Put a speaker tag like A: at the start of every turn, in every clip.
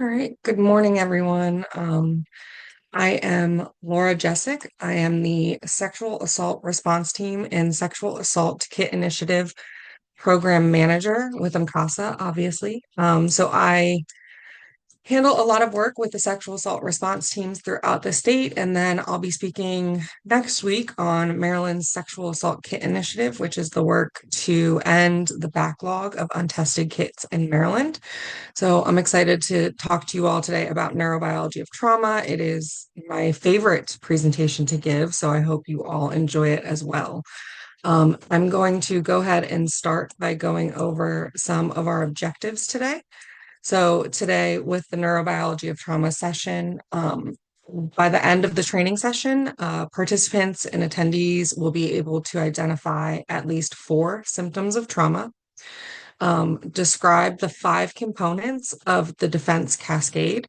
A: All right. Good morning, everyone. I am Laura Jessic. I am the Sexual Assault Response Team and Sexual Assault Kit Initiative Program Manager with MCASA, obviously. So I handle a lot of work with the sexual assault response teams throughout the state. And then I'll be speaking next week on Maryland's Sexual Assault Kit Initiative, which is the work to end the backlog of untested kits in Maryland. So I'm excited to talk to you all today about neurobiology of trauma. It is my favorite presentation to give, so I hope you all enjoy it as well. I'm going to go ahead and start by going over some of our objectives today. So today with the neurobiology of trauma session, by the end of the training session, participants and attendees will be able to identify at least 4 symptoms of trauma, describe the 5 components of the defense cascade,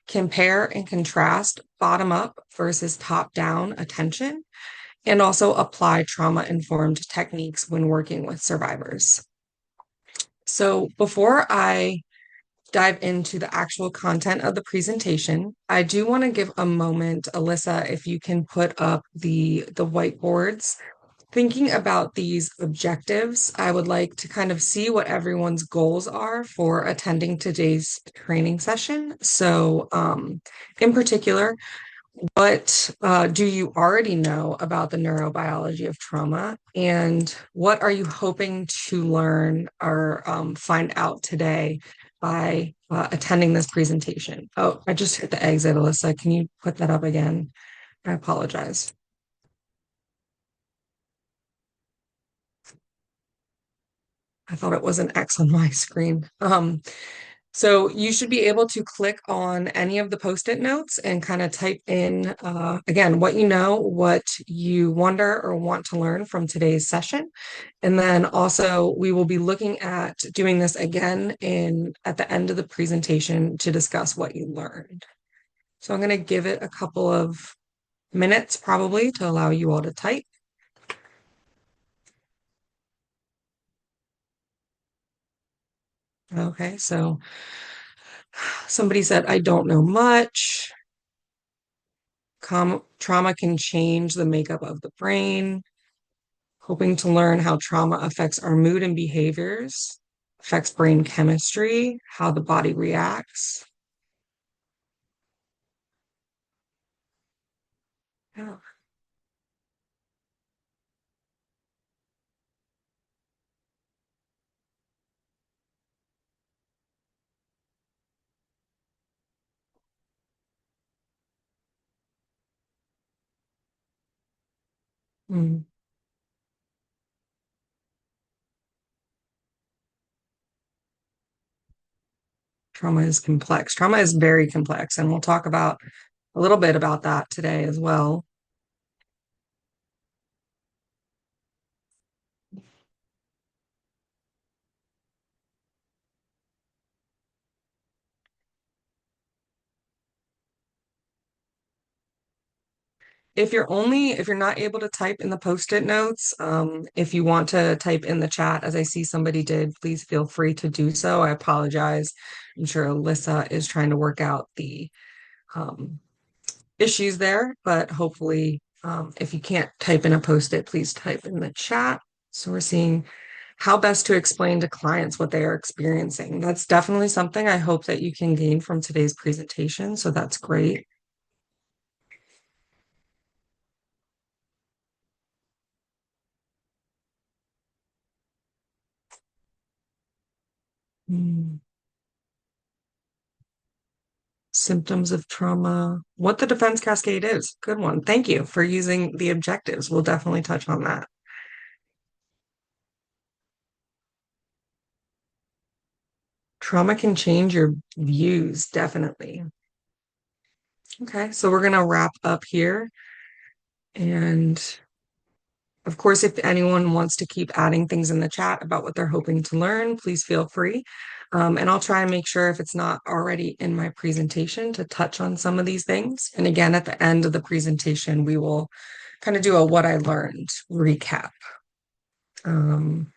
A: compare and contrast bottom up versus top down attention, and also apply trauma-informed techniques when working with survivors. So before I dive into the actual content of the presentation, I do want to give a moment, Alyssa, if you can put up the whiteboards. Thinking about these objectives, I would like to kind of see what everyone's goals are for attending today's training session. So, in particular, what do you already know about the neurobiology of trauma, and what are you hoping to learn or find out today by attending this presentation? Oh, I just hit the exit, Alyssa. Can you put that up again? I apologize. I thought it was an X on my screen. So you should be able to click on any of the post-it notes and kind of type in, again, what you know, what you wonder or want to learn from today's session. And then also we will be looking at doing this again at the end of the presentation to discuss what you learned. So I'm going to give it a couple of minutes probably to allow you all to type. Okay, so somebody said, I don't know much. Trauma can change the makeup of the brain. Hoping to learn how trauma affects our mood and behaviors, affects brain chemistry, how the body reacts. Yeah. Mm. Trauma is complex. Trauma is very complex, and we'll talk about a little bit about that today as well. If you're not able to type in the post-it notes, if you want to type in the chat, as I see somebody did, please feel free to do so. I apologize. I'm sure Alyssa is trying to work out the um, issues there, but hopefully, if you can't type in a post-it, please type in the chat. So we're seeing how best to explain to clients what they are experiencing. That's definitely something I hope that you can gain from today's presentation. So that's great. Hmm. Symptoms of trauma, what the defense cascade is. Good one. Thank you for using the objectives. We'll definitely touch on that. Trauma can change your views, definitely. Okay, so we're going to wrap up here. And of course, if anyone wants to keep adding things in the chat about what they're hoping to learn, please feel free. And I'll try and make sure if it's not already in my presentation to touch on some of these things. And again, at the end of the presentation, we will kind of do a what I learned recap. Um,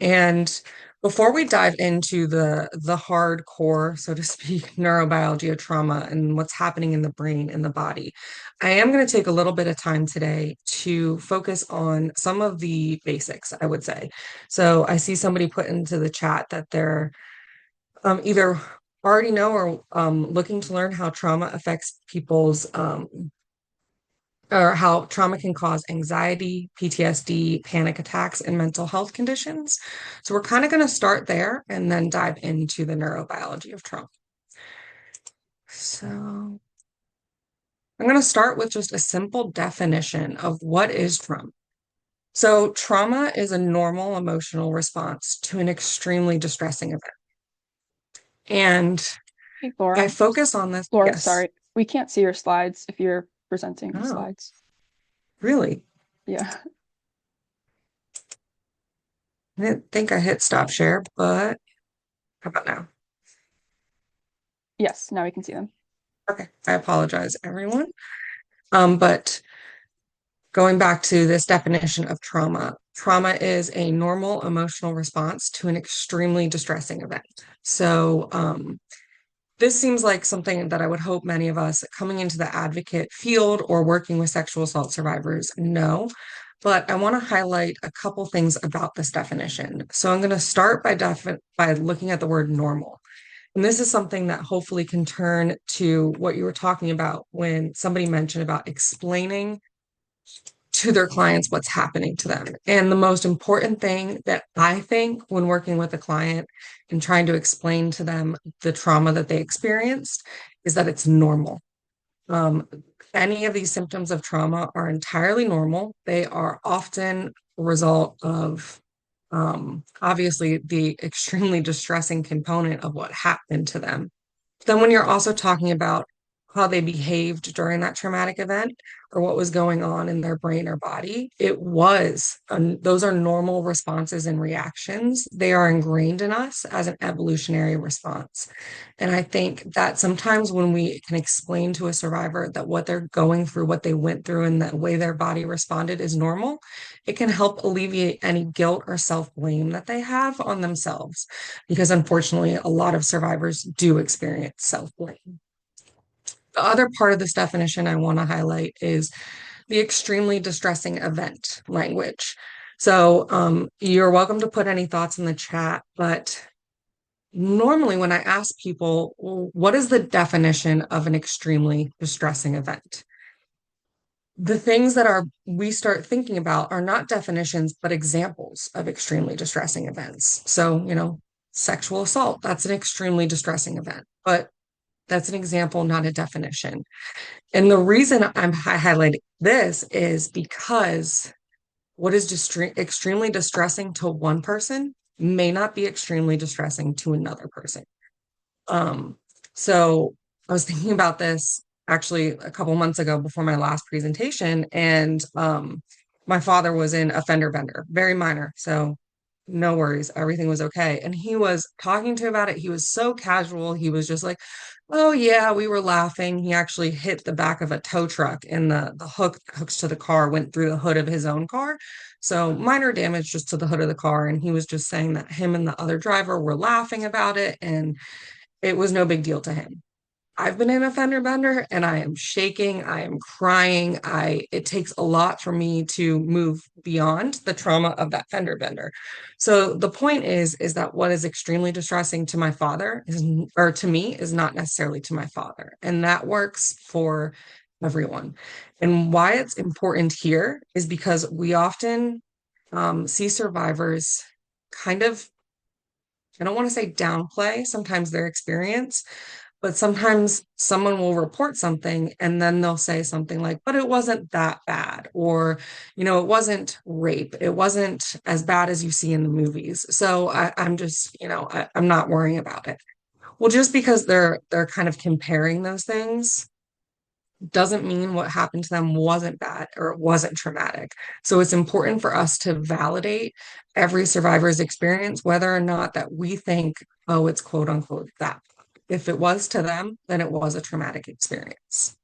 A: And before we dive into the hardcore, so to speak, neurobiology of trauma and what's happening in the brain and the body, I am going to take a little bit of time today to focus on some of the basics, I would say. So I see somebody put into the chat that they're either already know or looking to learn how trauma affects people's or how trauma can cause anxiety, PTSD, panic attacks, and mental health conditions. So we're kind of going to start there and then dive into the neurobiology of trauma. So I'm going to start with just a simple definition of what is trauma. So trauma is a normal emotional response to an extremely distressing event. And
B: Hey,
A: I
B: Laura.
A: focus on this.
B: Laura,
A: Yes.
B: sorry. We can't see your slides if you're presenting the
A: Oh,
B: slides.
A: really?
B: Yeah.
A: I didn't think I hit stop share, but how about now?
B: Yes, now we can see them.
A: Okay. I apologize, everyone. But going back to this definition of trauma, trauma is a normal emotional response to an extremely distressing event. So, this seems like something that I would hope many of us coming into the advocate field or working with sexual assault survivors know. But I want to highlight a couple things about this definition. So I'm going to start by looking at the word normal. And this is something that hopefully can turn to what you were talking about when somebody mentioned about explaining to their clients what's happening to them. And the most important thing that I think when working with a client and trying to explain to them the trauma that they experienced is that it's normal. Um, any of these symptoms of trauma are entirely normal. They are often a result of obviously the extremely distressing component of what happened to them. Then, when you're also talking about how they behaved during that traumatic event or what was going on in their brain or body, those are normal responses and reactions. They are ingrained in us as an evolutionary response. And I think that sometimes when we can explain to a survivor that what they're going through, what they went through, and the way their body responded is normal, it can help alleviate any guilt or self blame that they have on themselves because unfortunately, a lot of survivors do experience self blame. The other part of this definition I want to highlight is the extremely distressing event language. So, you're welcome to put any thoughts in the chat, but normally when I ask people, well, what is the definition of an extremely distressing event? The things that we start thinking about are not definitions, but examples of extremely distressing events. So, sexual assault, that's an extremely distressing event, but that's an example, not a definition. And the reason I highlighting this is because what is extremely distressing to one person may not be extremely distressing to another person. Um, so I was thinking about this actually a couple months ago before my last presentation, and my father was in a fender bender, very minor. So no worries, everything was okay. And he was talking to about it. He was so casual. He was just like, "Oh yeah, we were laughing." He actually hit the back of a tow truck, and the hooks to the car went through the hood of his own car. So minor damage just to the hood of the car. And he was just saying that him and the other driver were laughing about it, and it was no big deal to him. I've been in a fender bender and I am shaking, I am crying. It takes a lot for me to move beyond the trauma of that fender bender. So the point is that what is extremely distressing to my father is, or to me, is not necessarily to my father. And that works for everyone. And why it's important here is because we often see survivors kind of, I don't want to say downplay sometimes their experience, but sometimes someone will report something and then they'll say something like, but it wasn't that bad, or, it wasn't rape. It wasn't as bad as you see in the movies. So I'm just, I'm not worrying about it. Well, just because they're kind of comparing those things doesn't mean what happened to them wasn't bad or it wasn't traumatic. So it's important for us to validate every survivor's experience, whether or not that we think, oh, it's quote unquote that. If it was to them, then it was a traumatic experience.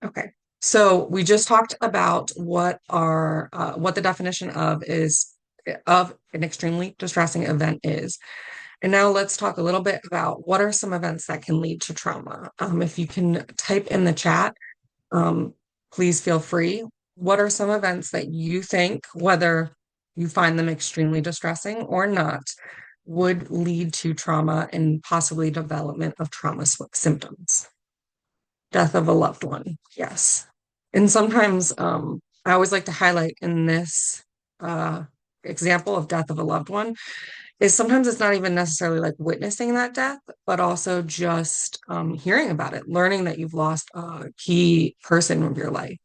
A: Okay. So we just talked about what the definition of an extremely distressing event is. And now let's talk a little bit about what are some events that can lead to trauma. If you can type in the chat, um, please feel free. What are some events that you think, whether you find them extremely distressing or not, would lead to trauma and possibly development of trauma symptoms? Death of a loved one, yes. And sometimes I always like to highlight in this uh, example of death of a loved one is sometimes it's not even necessarily like witnessing that death, but also just hearing about it, learning that you've lost a key person of your life.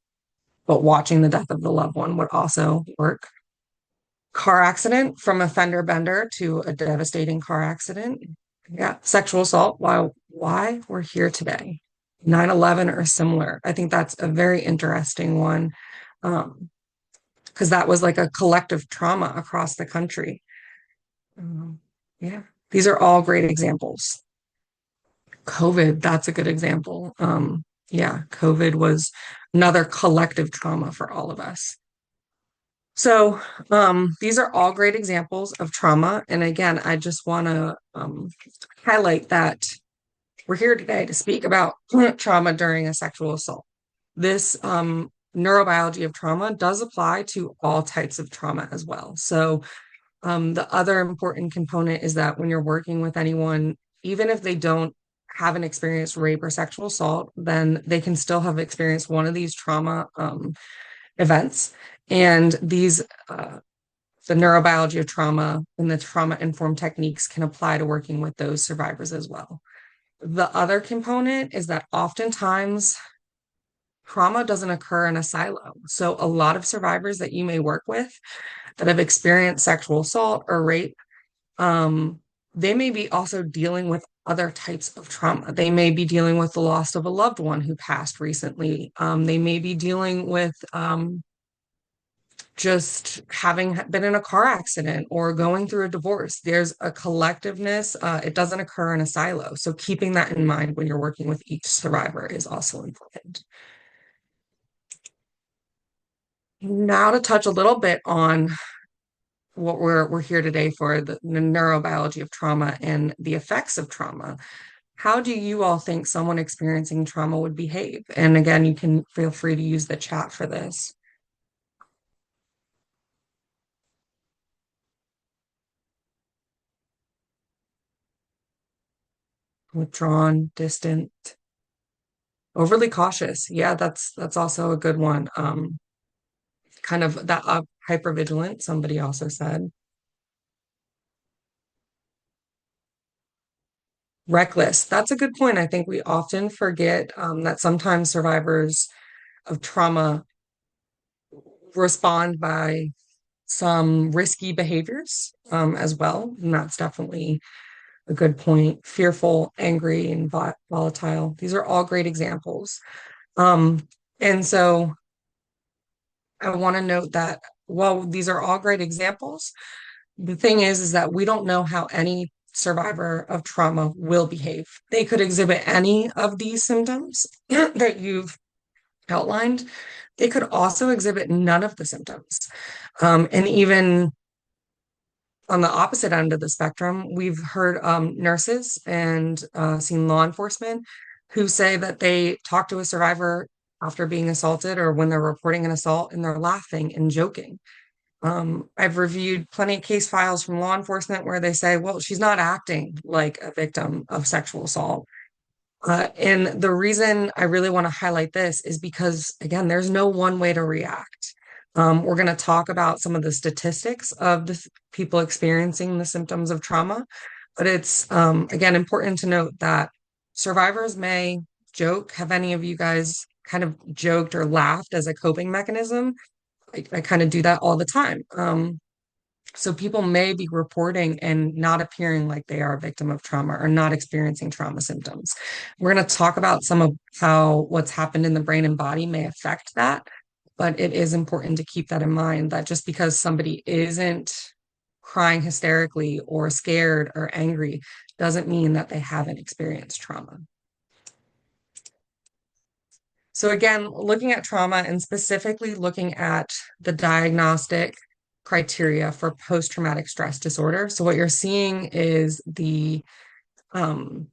A: But watching the death of the loved one would also work. Car accident from a fender bender to a devastating car accident. Yeah, sexual assault. Why we're here today. 9/11 or similar. I think that's a very interesting one. Because that was like a collective trauma across the country. Um, yeah, these are all great examples. COVID, that's a good example. Yeah, COVID was another collective trauma for all of us. So, these are all great examples of trauma. And again, I just want to highlight that we're here today to speak about trauma during a sexual assault. This neurobiology of trauma does apply to all types of trauma as well. So, the other important component is that when you're working with anyone, even if they don't haven't experienced rape or sexual assault, then they can still have experienced one of these trauma events. And the neurobiology of trauma and the trauma-informed techniques can apply to working with those survivors as well. The other component is that oftentimes trauma doesn't occur in a silo. So a lot of survivors that you may work with that have experienced sexual assault or rape, they may be also dealing with other types of trauma. They may be dealing with the loss of a loved one who passed recently. They may be dealing with just having been in a car accident or going through a divorce. There's a collectiveness. It doesn't occur in a silo. So keeping that in mind when you're working with each survivor is also important. Now to touch a little bit on what we're here today for, the neurobiology of trauma and the effects of trauma. How do you all think someone experiencing trauma would behave? And again, you can feel free to use the chat for this. Withdrawn, distant, overly cautious. Yeah, that's also a good one. Kind of that hypervigilant, somebody also said. Reckless. That's a good point. I think we often forget that sometimes survivors of trauma respond by some risky behaviors as well. And that's definitely a good point. Fearful, angry, and volatile. These are all great examples. And so I want to note that while these are all great examples, the thing is that we don't know how any survivor of trauma will behave. They could exhibit any of these symptoms that you've outlined. They could also exhibit none of the symptoms. And even on the opposite end of the spectrum, we've heard nurses and seen law enforcement who say that they talk to a survivor after being assaulted or when they're reporting an assault and they're laughing and joking. I've reviewed plenty of case files from law enforcement where they say, well, she's not acting like a victim of sexual assault. And the reason I really want to highlight this is because, again, there's no one way to react. We're going to talk about some of the statistics of the people experiencing the symptoms of trauma, but it's, again, important to note that survivors may joke. Have any of you guys kind of joked or laughed as a coping mechanism? I kind of do that all the time. So people may be reporting and not appearing like they are a victim of trauma or not experiencing trauma symptoms. We're going to talk about some of how what's happened in the brain and body may affect that, but it is important to keep that in mind that just because somebody isn't crying hysterically or scared or angry doesn't mean that they haven't experienced trauma. So again, looking at trauma and specifically looking at the diagnostic criteria for post-traumatic stress disorder. So what you're seeing is the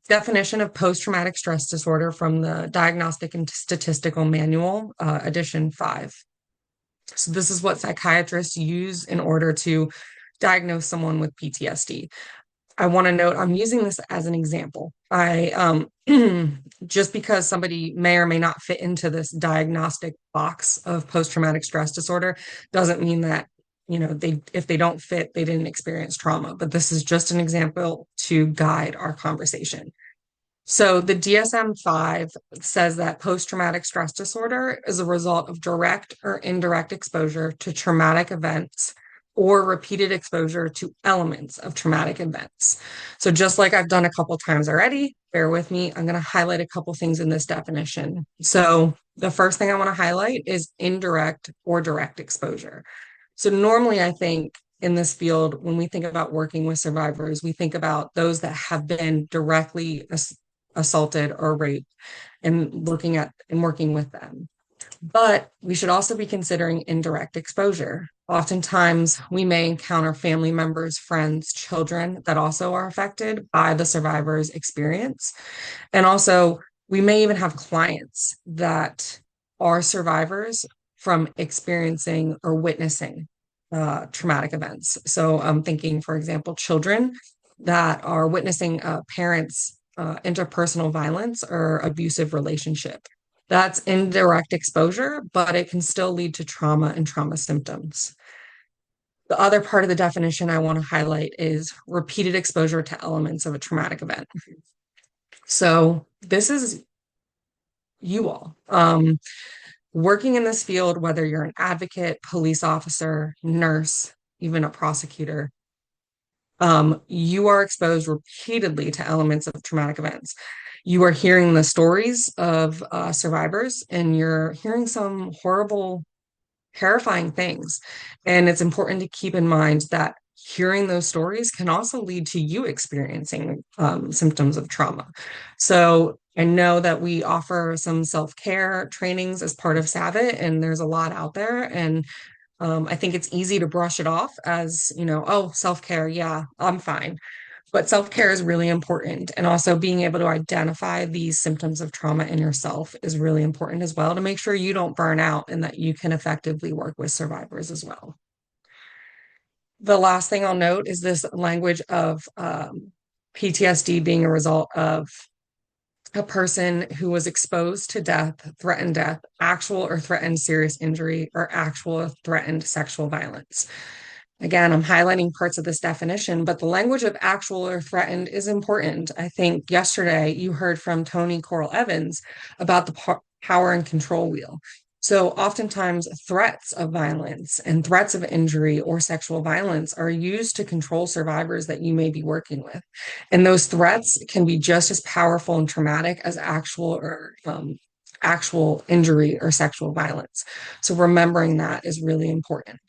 A: definition of post-traumatic stress disorder from the Diagnostic and Statistical Manual, edition 5. So this is what psychiatrists use in order to diagnose someone with PTSD. I want to note I'm using this as an example. Just because somebody may or may not fit into this diagnostic box of post-traumatic stress disorder doesn't mean that, if they don't fit, they didn't experience trauma. But this is just an example to guide our conversation. So the DSM-5 says that post-traumatic stress disorder is a result of direct or indirect exposure to traumatic events or repeated exposure to elements of traumatic events. So just like I've done a couple times already, bear with me, I'm going to highlight a couple things in this definition. So the first thing I want to highlight is indirect or direct exposure. So normally I think in this field, when we think about working with survivors, we think about those that have been directly assaulted or raped and looking at and working with them. But we should also be considering indirect exposure. Oftentimes, we may encounter family members, friends, children that also are affected by the survivor's experience. And also, we may even have clients that are survivors from experiencing or witnessing traumatic events. So I'm thinking, for example, children that are witnessing parents' interpersonal violence or abusive relationship. That's indirect exposure, but it can still lead to trauma and trauma symptoms. The other part of the definition I want to highlight is repeated exposure to elements of a traumatic event. So this is you all. Working in this field, whether you're an advocate, police officer, nurse, even a prosecutor, you are exposed repeatedly to elements of traumatic events. You are hearing the stories of survivors, and you're hearing some horrible, terrifying things. And it's important to keep in mind that hearing those stories can also lead to you experiencing symptoms of trauma. So I know that we offer some self-care trainings as part of SAVAT, and there's a lot out there. And I think it's easy to brush it off as, oh, self-care, yeah, I'm fine. But self-care is really important. And also being able to identify these symptoms of trauma in yourself is really important as well to make sure you don't burn out and that you can effectively work with survivors as well. The last thing I'll note is this language of PTSD being a result of a person who was exposed to death, threatened death, actual or threatened serious injury, or actual or threatened sexual violence. Again, I'm highlighting parts of this definition, but the language of actual or threatened is important. I think yesterday you heard from Tony Coral Evans about the power and control wheel. So oftentimes threats of violence and threats of injury or sexual violence are used to control survivors that you may be working with. And those threats can be just as powerful and traumatic as actual injury or sexual violence. So remembering that is really important.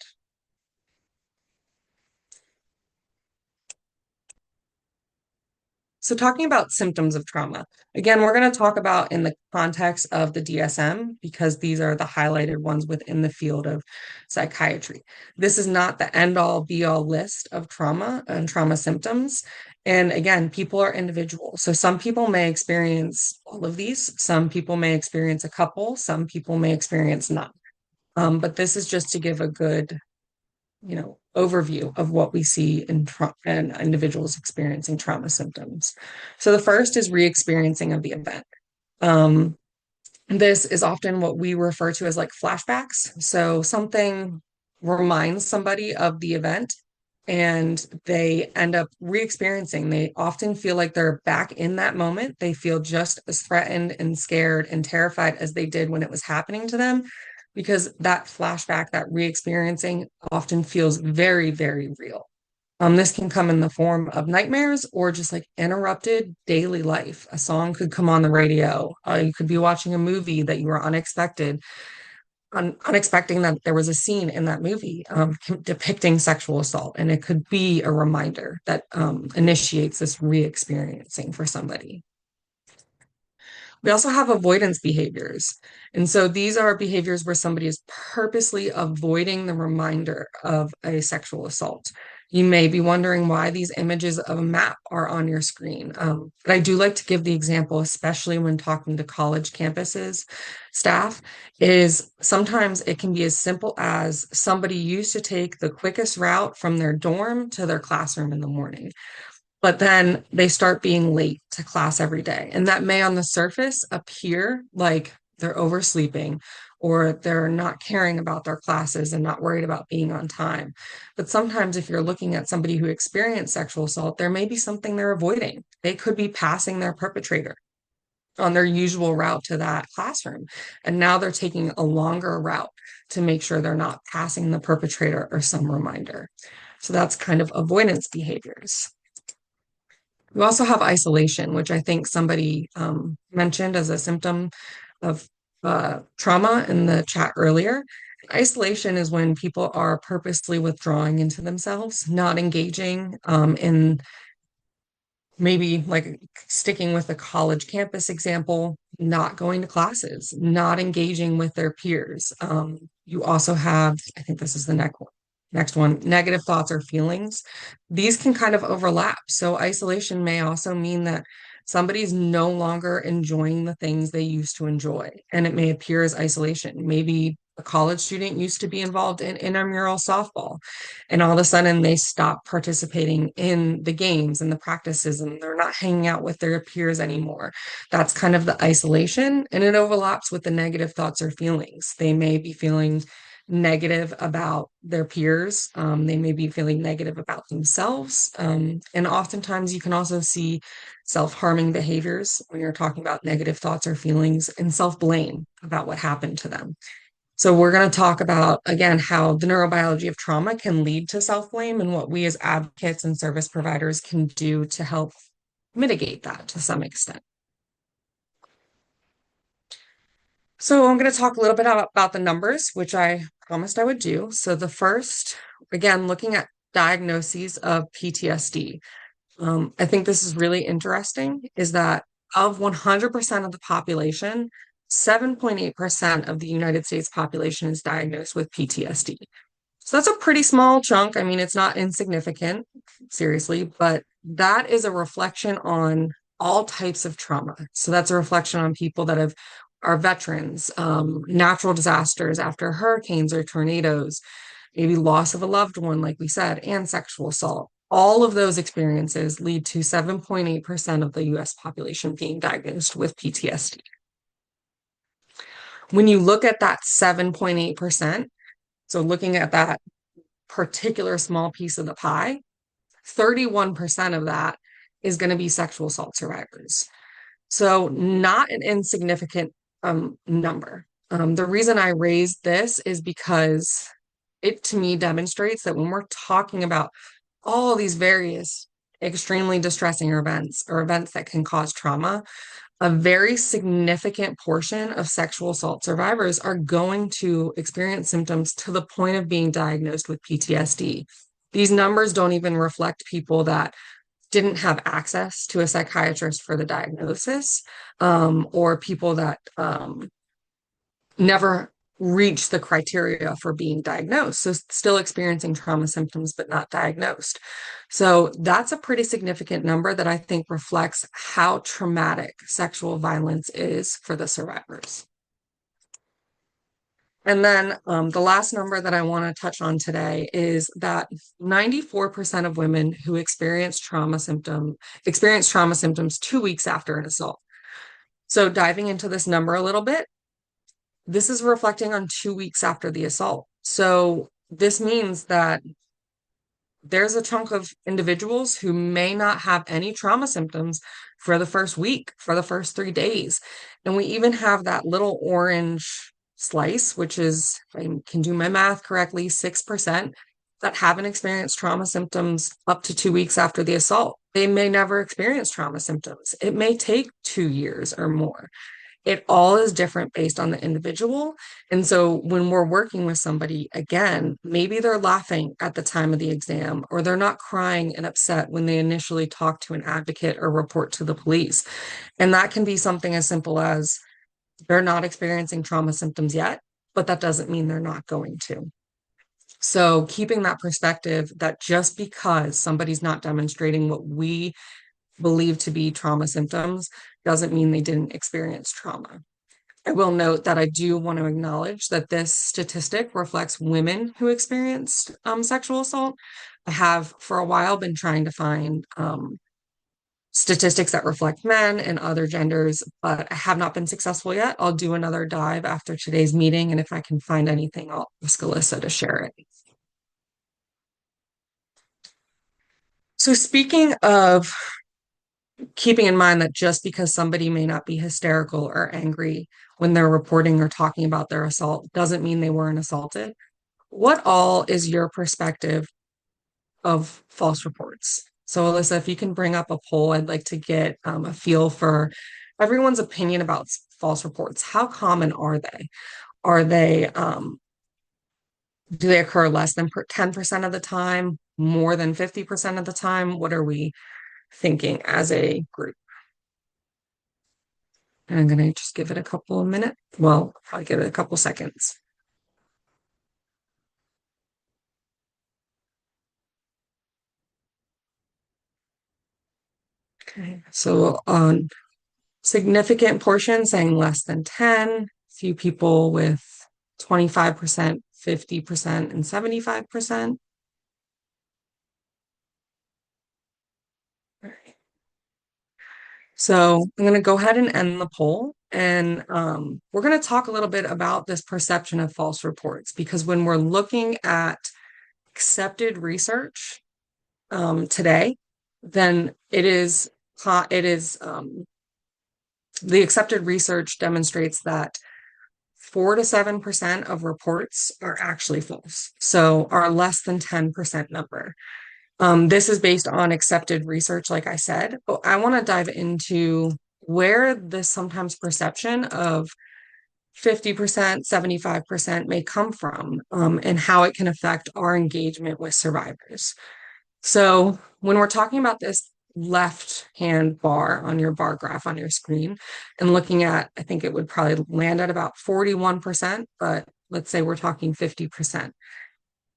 A: So talking about symptoms of trauma, again, we're going to talk about in the context of the DSM because these are the highlighted ones within the field of psychiatry. This is not the end-all be-all list of trauma and trauma symptoms. And again, people are individual. So some people may experience all of these. Some people may experience a couple. Some people may experience none. But this is just to give a good overview of what we see in individuals experiencing trauma symptoms. So the first is re-experiencing of the event. This is often what we refer to as like flashbacks. So something reminds somebody of the event and they end up re-experiencing. They often feel like they're back in that moment. They feel just as threatened and scared and terrified as they did when it was happening to them, because that flashback, that re-experiencing often feels very, very real. This can come in the form of nightmares or just like interrupted daily life. A song could come on the radio. You could be watching a movie that you were unexpecting that there was a scene in that movie depicting sexual assault, and it could be a reminder that initiates this re-experiencing for somebody. We also have avoidance behaviors. And so these are behaviors where somebody is purposely avoiding the reminder of a sexual assault. You may be wondering why these images of a map are on your screen. But I do like to give the example, especially when talking to college campuses, staff, is sometimes it can be as simple as somebody used to take the quickest route from their dorm to their classroom in the morning, but then they start being late to class every day. And that may on the surface appear like they're oversleeping or they're not caring about their classes and not worried about being on time. But sometimes, if you're looking at somebody who experienced sexual assault, there may be something they're avoiding. They could be passing their perpetrator on their usual route to that classroom. And now they're taking a longer route to make sure they're not passing the perpetrator or some reminder. So that's kind of avoidance behaviors. We also have isolation, which I think somebody mentioned as a symptom of trauma in the chat earlier. Isolation is when people are purposely withdrawing into themselves, not engaging in maybe like sticking with the college campus example, not going to classes, not engaging with their peers. You also have, I think this is the next one, negative thoughts or feelings. These can kind of overlap. So isolation may also mean that somebody's no longer enjoying the things they used to enjoy, and it may appear as isolation. Maybe a college student used to be involved in intramural softball, and all of a sudden they stop participating in the games and the practices, and they're not hanging out with their peers anymore. That's kind of the isolation, and it overlaps with the negative thoughts or feelings. They may be feeling negative about their peers. They may be feeling negative about themselves. And oftentimes you can also see self-harming behaviors when you're talking about negative thoughts or feelings, and self-blame about what happened to them. So we're going to talk about, again, how the neurobiology of trauma can lead to self-blame and what we as advocates and service providers can do to help mitigate that to some extent. So I'm going to talk a little bit about the numbers, which I promised I would do. So the first, again, looking at diagnoses of PTSD. I think this is really interesting, is that of 100% of the population, 7.8% of the United States population is diagnosed with PTSD. So that's a pretty small chunk. I mean, it's not insignificant, seriously, but that is a reflection on all types of trauma. So that's a reflection on people that are veterans, natural disasters after hurricanes or tornadoes, maybe loss of a loved one, like we said, and sexual assault. All of those experiences lead to 7.8% of the US population being diagnosed with PTSD. When you look at that 7.8%, so looking at that particular small piece of the pie, 31% of that is going to be sexual assault survivors. So not an insignificant number. The reason I raised this is because it to me demonstrates that when we're talking about all these various extremely distressing events or events that can cause trauma, a very significant portion of sexual assault survivors are going to experience symptoms to the point of being diagnosed with PTSD. These numbers don't even reflect people that didn't have access to a psychiatrist for the diagnosis, or people that never reached the criteria for being diagnosed. So still experiencing trauma symptoms, but not diagnosed. So that's a pretty significant number that I think reflects how traumatic sexual violence is for the survivors. And then the last number that I want to touch on today is that 94% of women who experience trauma symptoms 2 weeks after an assault. So diving into this number a little bit, this is reflecting on 2 weeks after the assault. So this means that there's a chunk of individuals who may not have any trauma symptoms for the first week, for the first 3 days. And we even have that little orange slice, which is, if I can do my math correctly, 6% that haven't experienced trauma symptoms up to 2 weeks after the assault. They may never experience trauma symptoms. It may take 2 years or more. it all is different based on the individual. And so when we're working with somebody, again, maybe they're laughing at the time of the exam, or they're not crying and upset when they initially talk to an advocate or report to the police. And that can be something as simple as they're not experiencing trauma symptoms yet, but that doesn't mean they're not going to. So keeping that perspective that just because somebody's not demonstrating what we believe to be trauma symptoms doesn't mean they didn't experience trauma. I will note that I do want to acknowledge that this statistic reflects women who experienced sexual assault. I have for a while been trying to find statistics that reflect men and other genders, but I have not been successful yet. I'll do another dive after today's meeting, and if I can find anything, I'll ask Alyssa to share it. So speaking of keeping in mind that just because somebody may not be hysterical or angry when they're reporting or talking about their assault doesn't mean they weren't assaulted. What all is your perspective of false reports? So, Alyssa, if you can bring up a poll, I'd like to get a feel for everyone's opinion about false reports. How common are they? Are they, do they occur less than 10% of the time, more than 50% of the time? What are we thinking as a group? And I'm going to just give it a couple of minutes. Well, I'll give it a couple seconds. Okay, so on significant portion saying less than 10, few people with 25%, 50%, and 75%. All right. So I'm going to go ahead and end the poll. And we're going to talk a little bit about this perception of false reports, because when we're looking at accepted research today, then the accepted research demonstrates that 4 to 7% of reports are actually false. So are less than 10% number. This is based on accepted research, like I said, but I want to dive into where this sometimes perception of 50%, 75% may come from, and how it can affect our engagement with survivors. So when we're talking about this left hand bar on your bar graph on your screen and looking at, I think it would probably land at about 41%, but let's say we're talking 50%.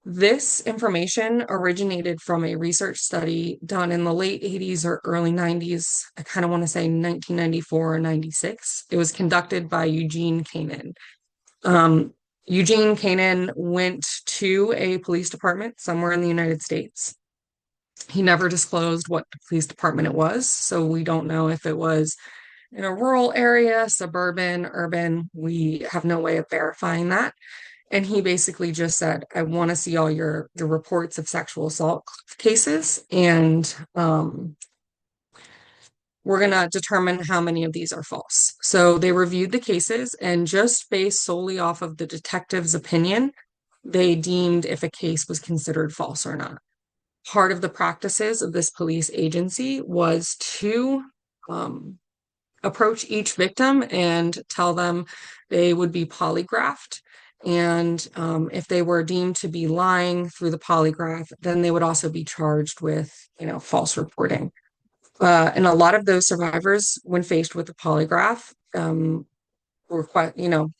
A: This information originated from a research study done in the late 80s or early 90s. I kind of want to say 1994 or 96. It was conducted by Eugene Koenen. Eugene Koenen went to a police department somewhere in the United States. He never disclosed what police department it was, so we don't know if it was in a rural area, suburban, urban. We have no way of verifying that. And he basically just said, I want to see all your reports of sexual assault cases, and we're going to determine how many of these are false. So they reviewed the cases, and just based solely off of the detective's opinion, they deemed if a case was considered false or not. Part of the practices of this police agency was to approach each victim and tell them they would be polygraphed. And if they were deemed to be lying through the polygraph, then they would also be charged with, false reporting. And a lot of those survivors, when faced with a polygraph,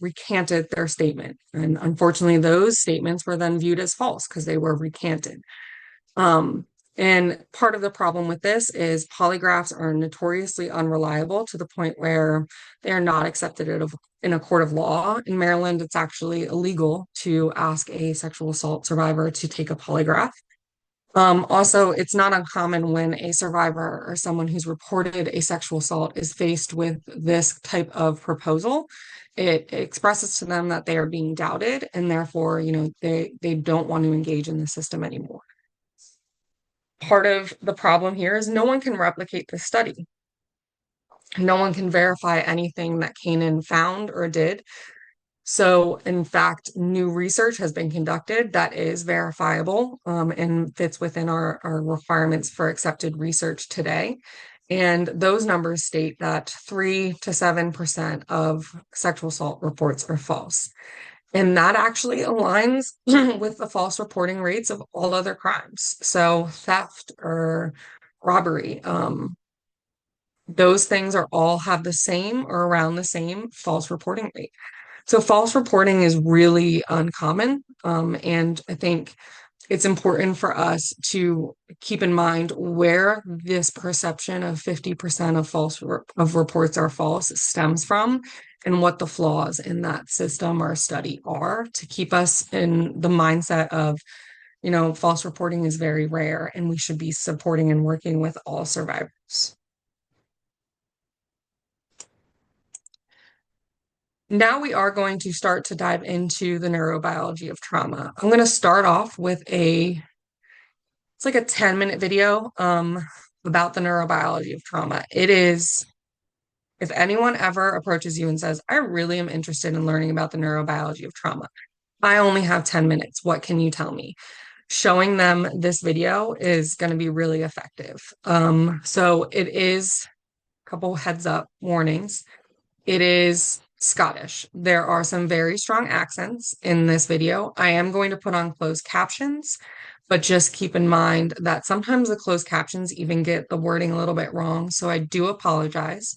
A: recanted their statement. And unfortunately, those statements were then viewed as false because they were recanted. And part of the problem with this is polygraphs are notoriously unreliable to the point where they are not accepted in a court of law. In Maryland, it's actually illegal to ask a sexual assault survivor to take a polygraph. Also, it's not uncommon when a survivor or someone who's reported a sexual assault is faced with this type of proposal. It expresses to them that they are being doubted, and therefore, they don't want to engage in the system anymore. Part of the problem here is no one can replicate this study. No one can verify anything that Koenen found or did. So, in fact, new research has been conducted that is verifiable and fits within our requirements for accepted research today. And those numbers state that 3 to 7% of sexual assault reports are false. And that actually aligns with the false reporting rates of all other crimes. So theft or robbery, those things are all have the same or around the same false reporting rate. So false reporting is really uncommon. And I think it's important for us to keep in mind where this perception of 50% of of reports are false stems from and what the flaws in that system or study are to keep us in the mindset of, false reporting is very rare and we should be supporting and working with all survivors. Now we are going to start to dive into the neurobiology of trauma. I'm going to start off with it's like a 10-minute video about the neurobiology of trauma. It is, if anyone ever approaches you and says, I really am interested in learning about the neurobiology of trauma, I only have 10 minutes. What can you tell me? Showing them this video is going to be really effective. So it is a couple heads up warnings. It is Scottish. There are some very strong accents in this video. I am going to put on closed captions, but just keep in mind that sometimes the closed captions even get the wording a little bit wrong. So I do apologize.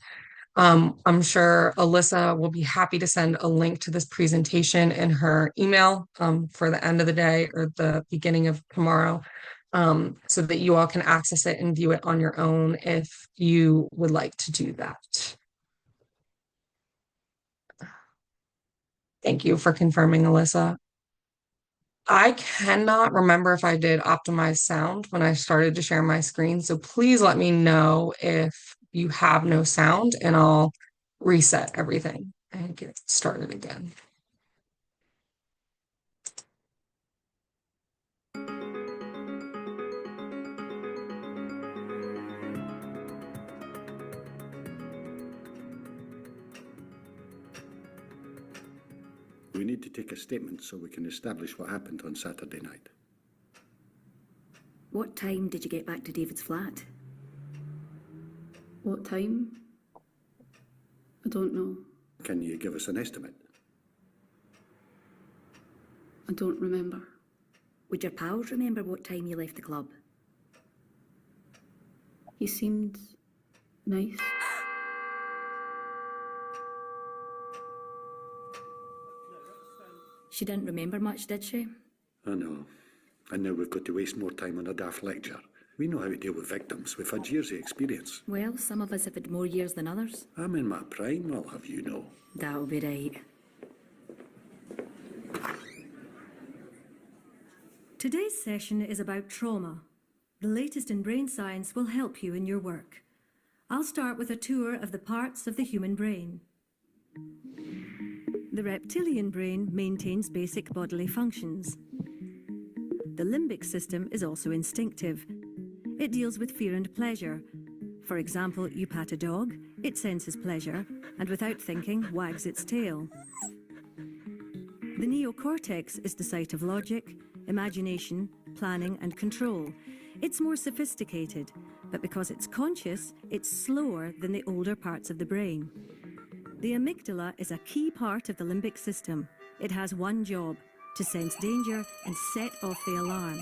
A: I'm sure Alyssa will be happy to send a link to this presentation in her email for the end of the day or the beginning of tomorrow, so that you all can access it and view it on your own if you would like to do that. Thank you for confirming, Alyssa. I cannot remember if I did optimize sound when I started to share my screen, so please let me know if you have no sound and I'll reset everything and get started again.
C: We need to take a statement so we can establish what happened on Saturday night.
D: What time did you get back to David's flat?
B: What time? I don't know.
C: Can you give us an estimate?
B: I don't remember.
D: Would your pals remember what time you left the club?
B: He seemed nice.
D: She didn't remember much, did she?
C: I know. And now we've got to waste more time on a daft lecture. We know how to deal with victims. We've had years of experience.
D: Well, some of us have had more years than others.
C: I'm in my prime, I'll have you know.
D: That'll be right.
E: Today's session is about trauma. The latest in brain science will help you in your work. I'll start with a tour of the parts of the human brain. The reptilian brain maintains basic bodily functions. The limbic system is also instinctive. It deals with fear and pleasure. For example, you pat a dog, it senses pleasure, and without thinking, wags its tail. The neocortex is the site of logic, imagination, planning, and control. It's more sophisticated, but because it's conscious, it's slower than the older parts of the brain. The amygdala is a key part of the limbic system. It has one job: to sense danger and set off the alarm.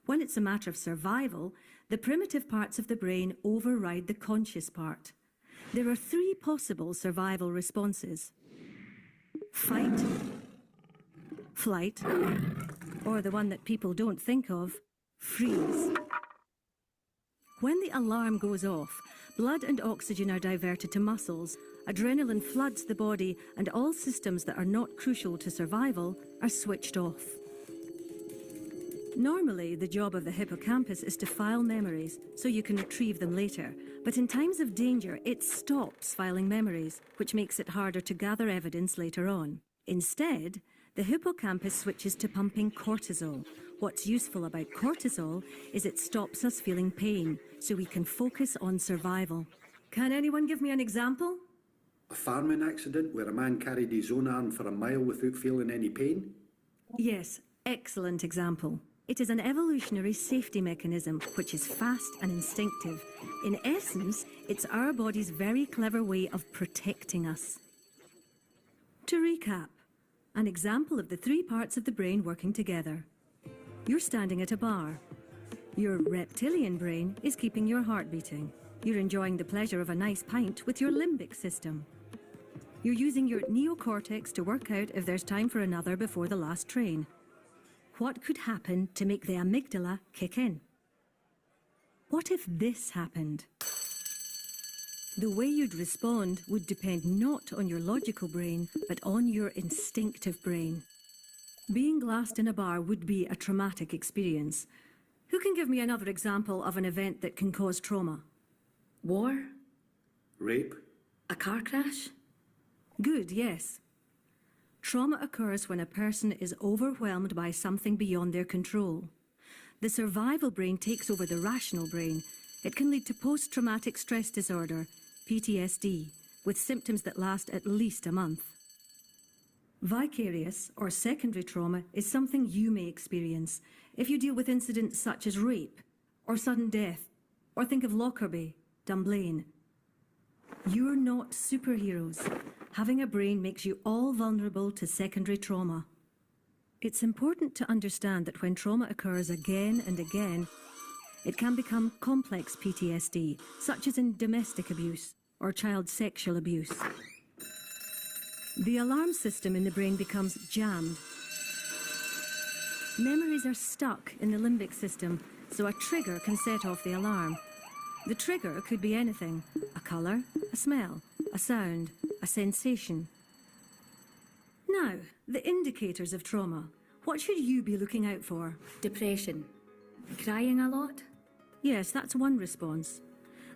E: When it's a matter of survival, the primitive parts of the brain override the conscious part. There are three possible survival responses: fight, flight, or the one that people don't think of, freeze. When the alarm goes off, blood and oxygen are diverted to muscles, adrenaline floods the body, and all systems that are not crucial to survival are switched off. Normally, the job of the hippocampus is to file memories so you can retrieve them later, but in times of danger, it stops filing memories, which makes it harder to gather evidence later on. Instead, the hippocampus switches to pumping cortisol. What's useful about cortisol is it stops us feeling pain, so we can focus on survival. Can anyone give me an example?
C: A farming accident where a man carried his own arm for a mile without feeling any pain?
E: Yes, excellent example. It is an evolutionary safety mechanism which is fast and instinctive. In essence, it's our body's very clever way of protecting us. To recap, an example of the three parts of the brain working together. You're standing at a bar. Your reptilian brain is keeping your heart beating. You're enjoying the pleasure of a nice pint with your limbic system. You're using your neocortex to work out if there's time for another before the last train. What could happen to make the amygdala kick in? What if this happened? The way you'd respond would depend not on your logical brain, but on your instinctive brain. Being glassed in a bar would be a traumatic experience. Who can give me another example of an event that can cause trauma?
B: War?
C: Rape?
B: A car crash?
E: Good, yes. Trauma occurs when a person is overwhelmed by something beyond their control. The survival brain takes over the rational brain. It can lead to post-traumatic stress disorder, PTSD, with symptoms that last at least a month. Vicarious or secondary trauma is something you may experience if you deal with incidents such as rape or sudden death, or think of Lockerbie, Dunblane. You're not superheroes. Having a brain makes you all vulnerable to secondary trauma. It's important to understand that when trauma occurs again and again, it can become complex PTSD, such as in domestic abuse or child sexual abuse. The alarm system in the brain becomes jammed. Memories are stuck in the limbic system, so a trigger can set off the alarm. The trigger could be anything: a colour, a smell, a sound, a sensation. Now, the indicators of trauma. What should you be looking out for?
D: Depression. Crying a lot?
E: Yes, that's one response.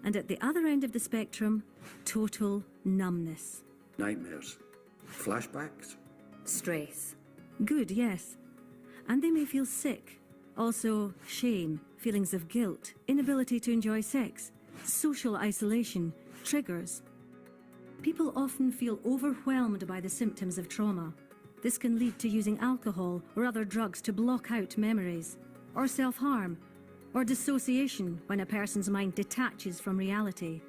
E: And at the other end of the spectrum, total numbness.
C: Nightmares? Flashbacks?
D: Stress.
E: Good, yes. And they may feel sick. Also, shame, feelings of guilt, inability to enjoy sex, social isolation, triggers. People often feel overwhelmed by the symptoms of trauma. This can lead to using alcohol or other drugs to block out memories, or self-harm, or dissociation when a person's mind detaches from reality.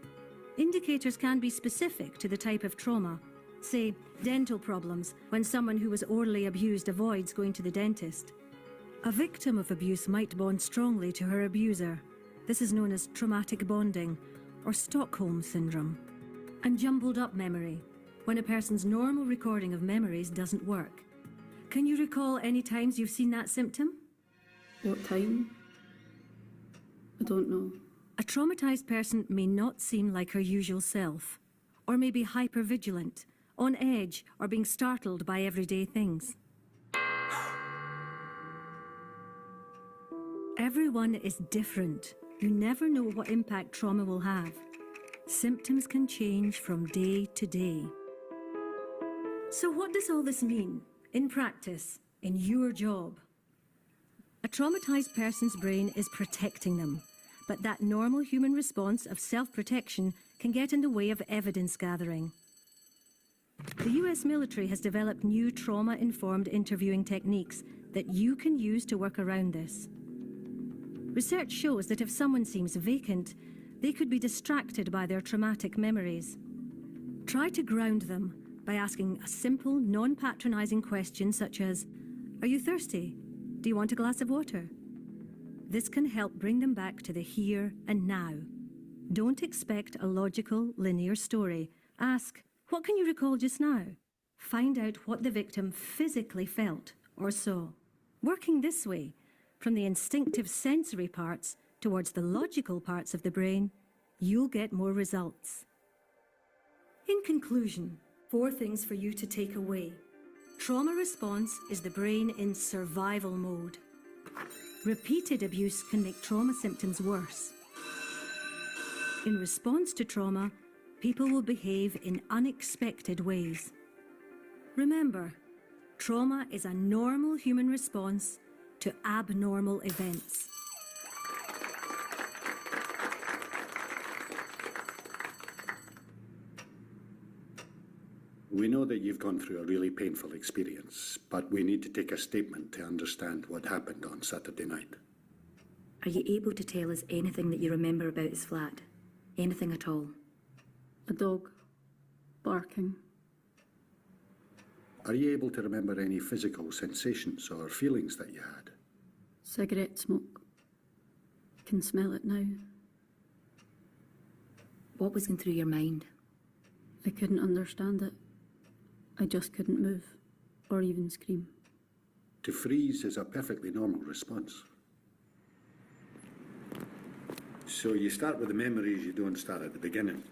E: Indicators can be specific to the type of trauma. Say, dental problems, when someone who was orally abused avoids going to the dentist. A victim of abuse might bond strongly to her abuser. This is known as traumatic bonding, or Stockholm syndrome. And jumbled up memory, when a person's normal recording of memories doesn't work. Can you recall any times you've seen that symptom?
B: What time? I don't know.
E: A traumatized person may not seem like her usual self, or may be hypervigilant, on edge, or being startled by everyday things. Everyone is different. You never know what impact trauma will have. Symptoms can change from day to day. So what does all this mean in practice, in your job? A traumatized person's brain is protecting them, but that normal human response of self-protection can get in the way of evidence gathering. The US military has developed new trauma-informed interviewing techniques that you can use to work around this. Research shows that if someone seems vacant, they could be distracted by their traumatic memories. Try to ground them by asking a simple, non-patronizing question such as, "Are you thirsty? Do you want a glass of water?" This can help bring them back to the here and now. Don't expect a logical, linear story. Ask, "What can you recall just now?" Find out what the victim physically felt or saw. Working this way, from the instinctive sensory parts towards the logical parts of the brain, you'll get more results. In conclusion, 4 things for you to take away. Trauma response is the brain in survival mode. Repeated abuse can make trauma symptoms worse. In response to trauma, people will behave in unexpected ways. Remember, trauma is a normal human response to abnormal events.
C: We know that you've gone through a really painful experience, but we need to take a statement to understand what happened on Saturday night.
D: Are you able to tell us anything that you remember about his flat? Anything at all?
B: A dog. Barking.
C: Are you able to remember any physical sensations or feelings that you had?
B: Cigarette smoke. Can smell it now.
D: What was going through your mind?
B: I couldn't understand it. I just couldn't move or even scream.
C: To freeze is a perfectly normal response. So you start with the memories, you don't start at the beginning.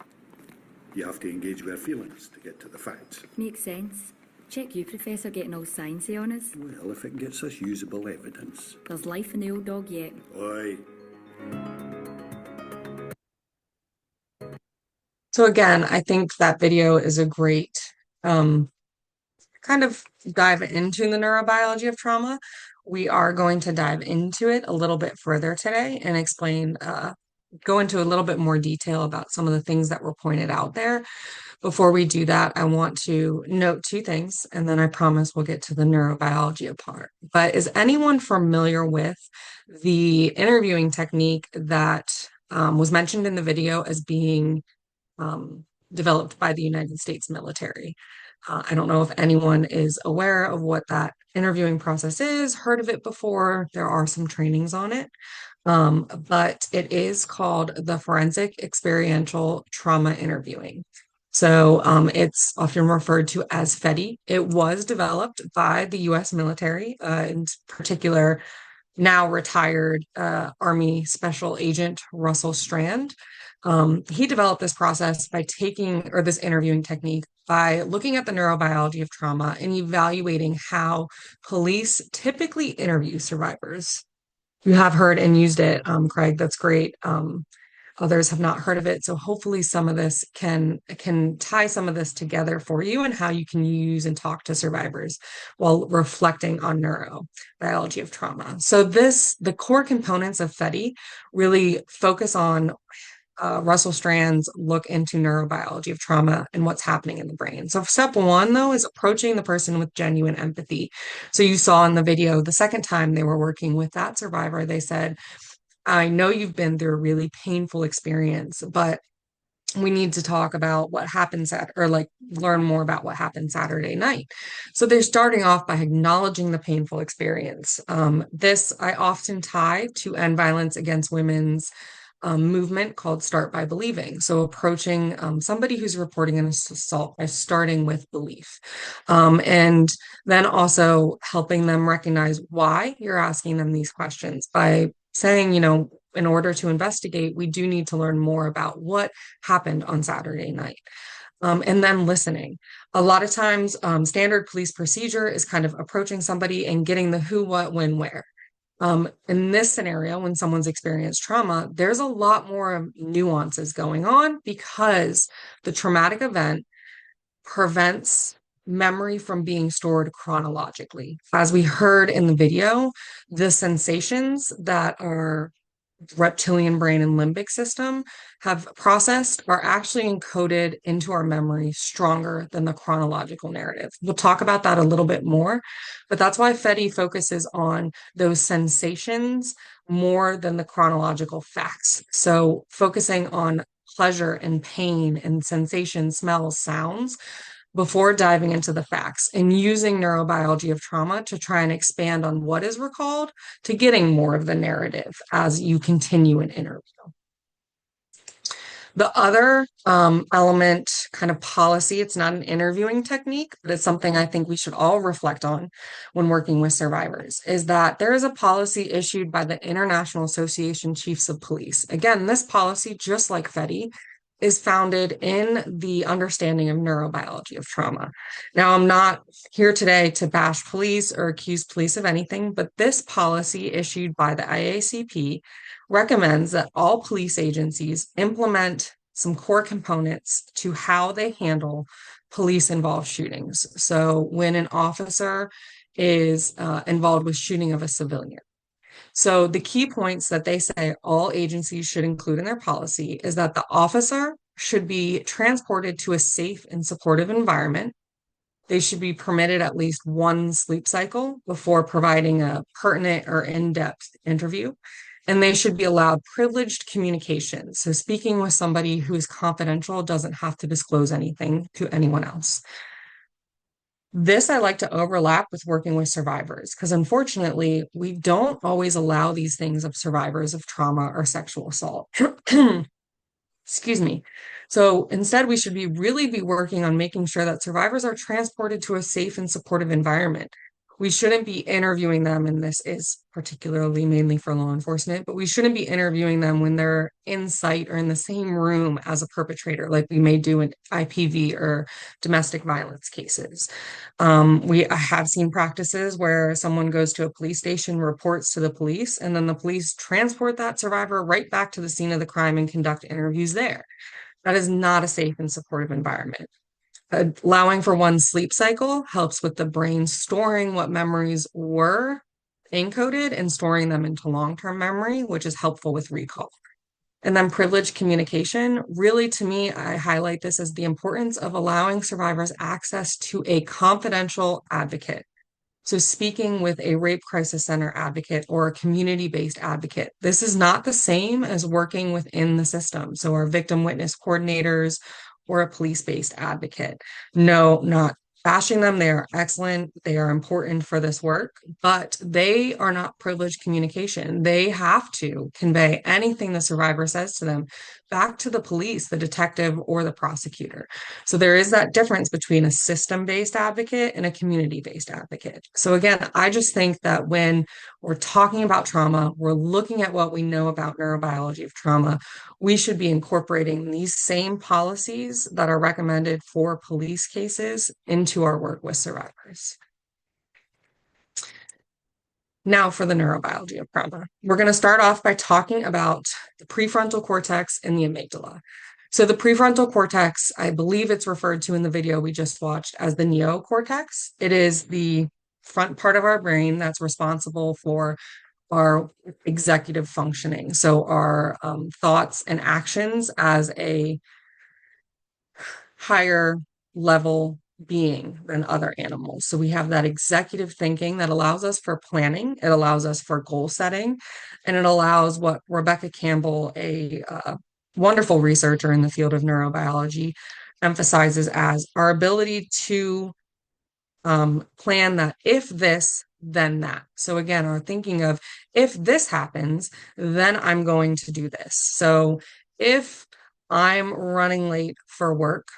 C: You have to engage with feelings to get to the facts.
D: Makes sense. Check you, Professor, getting all sciencey on us.
C: Well, if it gets us usable evidence.
D: There's life in the old dog yet.
C: Oi.
A: So again, I think that video is a great kind of dive into the neurobiology of trauma. We are going to dive into it a little bit further today and go into a little bit more detail about some of the things that were pointed out there. Before we do that, I want to note two things, and then I promise we'll get to the neurobiology part. But is anyone familiar with the interviewing technique that was mentioned in the video as being developed by the United States military? I don't know if anyone is aware of what that interviewing process is, heard of it before. There are some trainings on it. But it is called the forensic experiential trauma interviewing. So it's often referred to as FETI. It was developed by the US military, in particular, now retired Army Special Agent Russell Strand. He developed this process by this interviewing technique by looking at the neurobiology of trauma and evaluating how police typically interview survivors. You have heard and used it, Craig. That's great. Others have not heard of it. So hopefully some of this can tie some of this together for you and how you can use and talk to survivors while reflecting on neurobiology of trauma. So the core components of FETI really focus on Russell Strand's look into neurobiology of trauma and what's happening in the brain. So step one, though, is approaching the person with genuine empathy. So you saw in the video, the second time they were working with that survivor, they said, I know you've been through a really painful experience, but we need to talk about what happened learn more about what happened Saturday night. So they're starting off by acknowledging the painful experience. This I often tie to end violence against women's movement called Start by Believing. So approaching somebody who's reporting an assault by starting with belief. And then also helping them recognize why you're asking them these questions by saying, in order to investigate, we do need to learn more about what happened on Saturday night. And then listening. A lot of times, standard police procedure is kind of approaching somebody and getting the who, what, when, where. In this scenario, when someone's experienced trauma, there's a lot more nuances going on because the traumatic event prevents memory from being stored chronologically. As we heard in the video, the sensations that our reptilian brain and limbic system have processed are actually encoded into our memory stronger than the chronological narrative. We'll talk about that a little bit more, but that's why FETI focuses on those sensations more than the chronological facts. So focusing on pleasure and pain and sensation, smells, sounds, before diving into the facts and using neurobiology of trauma to try and expand on what is recalled to getting more of the narrative as you continue an interview. The other element, kind of policy, it's not an interviewing technique, but it's something I think we should all reflect on when working with survivors, is that there is a policy issued by the International Association Chiefs of Police. Again, this policy, just like FETI, is founded in the understanding of neurobiology of trauma. Now, I'm not here today to bash police or accuse police of anything, but this policy issued by the IACP recommends that all police agencies implement some core components to how they handle police-involved shootings. So when an officer is involved with shooting of a civilian. So the key points that they say all agencies should include in their policy is that the officer should be transported to a safe and supportive environment They should be permitted at least one sleep cycle before providing a pertinent or in-depth interview. And they should be allowed privileged communication. So speaking with somebody who is confidential doesn't have to disclose anything to anyone else. This I like to overlap with working with survivors because unfortunately, we don't always allow these things of survivors of trauma or sexual assault. Excuse me. So instead, we should really be working on making sure that survivors are transported to a safe and supportive environment. We shouldn't be interviewing them, and this is particularly mainly for law enforcement, but we shouldn't be interviewing them when they're in sight or in the same room as a perpetrator, like we may do in IPV or domestic violence cases. I have seen practices where someone goes to a police station, reports to the police, and then the police transport that survivor right back to the scene of the crime and conduct interviews there. That is not a safe and supportive environment. Allowing for one sleep cycle helps with the brain storing what memories were encoded and storing them into long-term memory, which is helpful with recall. And then privileged communication, really to me, I highlight this as the importance of allowing survivors access to a confidential advocate. So speaking with a rape crisis center advocate or a community-based advocate, this is not the same as working within the system. So our victim witness coordinators or a police-based advocate. No, not bashing them. They are excellent. They are important for this work, but they are not privileged communication. They have to convey anything the survivor says to them back to the police, the detective, or the prosecutor. So there is that difference between a system-based advocate and a community-based advocate. So again, I just think that when we're talking about trauma, we're looking at what we know about neurobiology of trauma, we should be incorporating these same policies that are recommended for police cases into our work with survivors. Now for the neurobiology of trauma. We're going to start off by talking about the prefrontal cortex and the amygdala. So the prefrontal cortex, I believe it's referred to in the video we just watched as the neocortex. It is the front part of our brain that's responsible for our executive functioning. So our thoughts and actions as a higher level being than other animals. So we have that executive thinking that allows us for planning, it allows us for goal setting, and it allows what Rebecca Campbell, a wonderful researcher in the field of neurobiology, emphasizes as our ability to plan that if this, then that. So again, our thinking of if this happens, then I'm going to do this. So if I'm running late for work,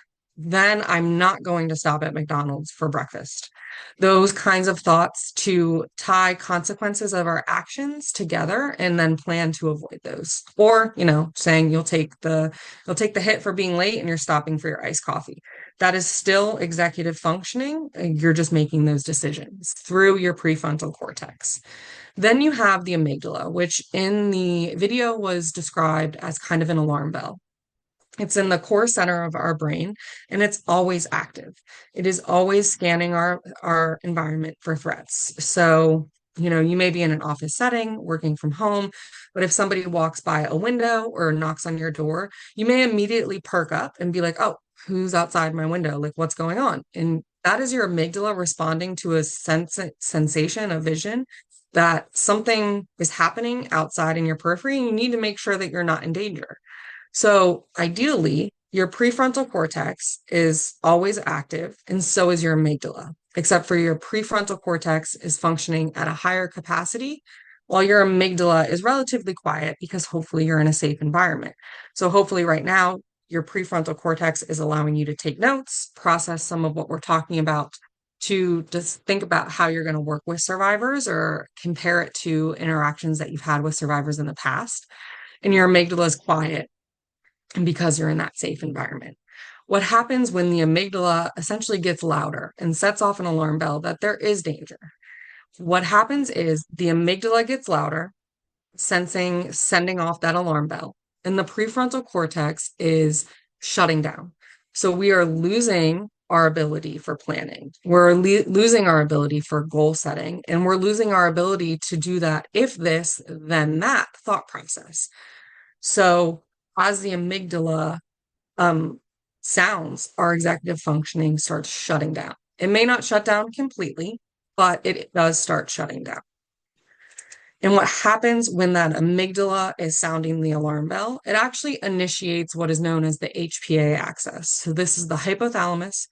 A: then I'm not going to stop at McDonald's for breakfast. Those kinds of thoughts to tie consequences of our actions together and then plan to avoid those. Or, saying you'll take the hit for being late and you're stopping for your iced coffee. That is still executive functioning. You're just making those decisions through your prefrontal cortex. Then you have the amygdala, which in the video was described as kind of an alarm bell. It's in the core center of our brain, and it's always active. It is always scanning our environment for threats. So, you may be in an office setting, working from home, but if somebody walks by a window or knocks on your door, you may immediately perk up and be like, oh, who's outside my window? Like, what's going on? And that is your amygdala responding to a sensation, a vision that something is happening outside in your periphery, and you need to make sure that you're not in danger. So ideally, your prefrontal cortex is always active, and so is your amygdala, except for your prefrontal cortex is functioning at a higher capacity, while your amygdala is relatively quiet because hopefully you're in a safe environment. So hopefully right now, your prefrontal cortex is allowing you to take notes, process some of what we're talking about, to just think about how you're going to work with survivors or compare it to interactions that you've had with survivors in the past. And your amygdala is quiet because you're in that safe environment. What happens when the amygdala essentially gets louder and sets off an alarm bell that there is danger? What happens is the amygdala gets louder, sending off that alarm bell, and the prefrontal cortex is shutting down. So we are losing our ability for planning. We're losing our ability for goal setting, and we're losing our ability to do that if this, then that thought process. So as the amygdala sounds, our executive functioning starts shutting down. It may not shut down completely, but it does start shutting down. And what happens when that amygdala is sounding the alarm bell, it actually initiates what is known as the HPA axis. So this is the hypothalamus,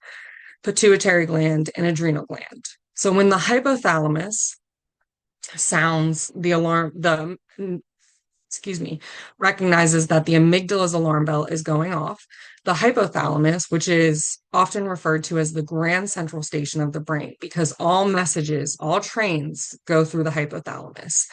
A: pituitary gland, and adrenal gland. So when the hypothalamus sounds the alarm, recognizes that the amygdala's alarm bell is going off, the hypothalamus, which is often referred to as the grand central station of the brain, because all messages, all trains go through the hypothalamus.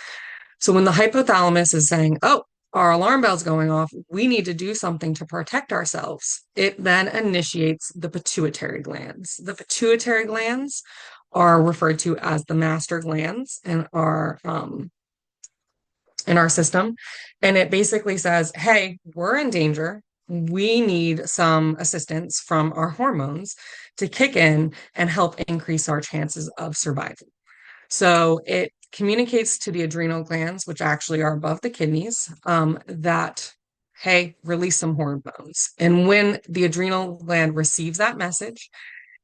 A: So when the hypothalamus is saying, oh, our alarm bell's going off, we need to do something to protect ourselves, it then initiates the pituitary glands. The pituitary glands are referred to as the master glands and are in our system. And it basically says, hey, we're in danger. We need some assistance from our hormones to kick in and help increase our chances of survival. So it communicates to the adrenal glands, which actually are above the kidneys, that, hey, release some hormones. And when the adrenal gland receives that message,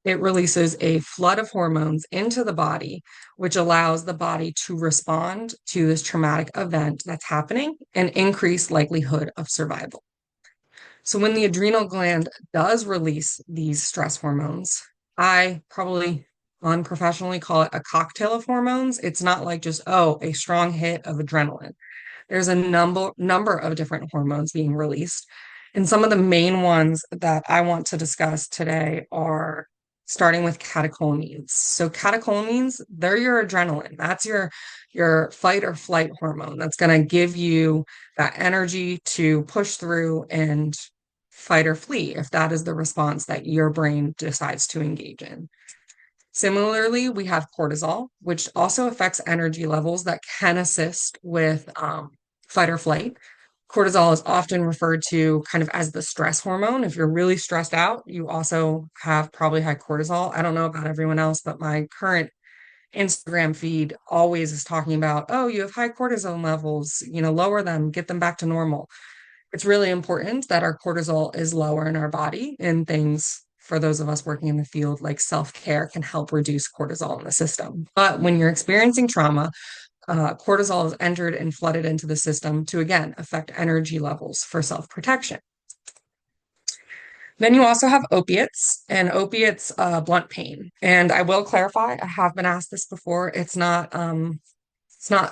A: it releases a flood of hormones into the body, which allows the body to respond to this traumatic event that's happening and increase likelihood of survival. So when the adrenal gland does release these stress hormones, I probably unprofessionally call it a cocktail of hormones. It's not like just, oh, a strong hit of adrenaline. There's a number of different hormones being released. And some of the main ones that I want to discuss today are starting with catecholamines. So catecholamines, they're your adrenaline. That's your fight or flight hormone. That's going to give you that energy to push through and fight or flee if that is the response that your brain decides to engage in. Similarly, we have cortisol, which also affects energy levels that can assist with fight or flight. Cortisol is often referred to kind of as the stress hormone. If you're really stressed out, you also have probably high cortisol. I don't know about everyone else, but my current Instagram feed always is talking about, oh, you have high cortisol levels, lower them, get them back to normal. It's really important that our cortisol is lower in our body, and things for those of us working in the field like self-care can help reduce cortisol in the system. But when you're experiencing trauma, cortisol is entered and flooded into the system to, again, affect energy levels for self-protection. Then you also have opiates, and opiates blunt pain. And I will clarify, I have been asked this before. It's not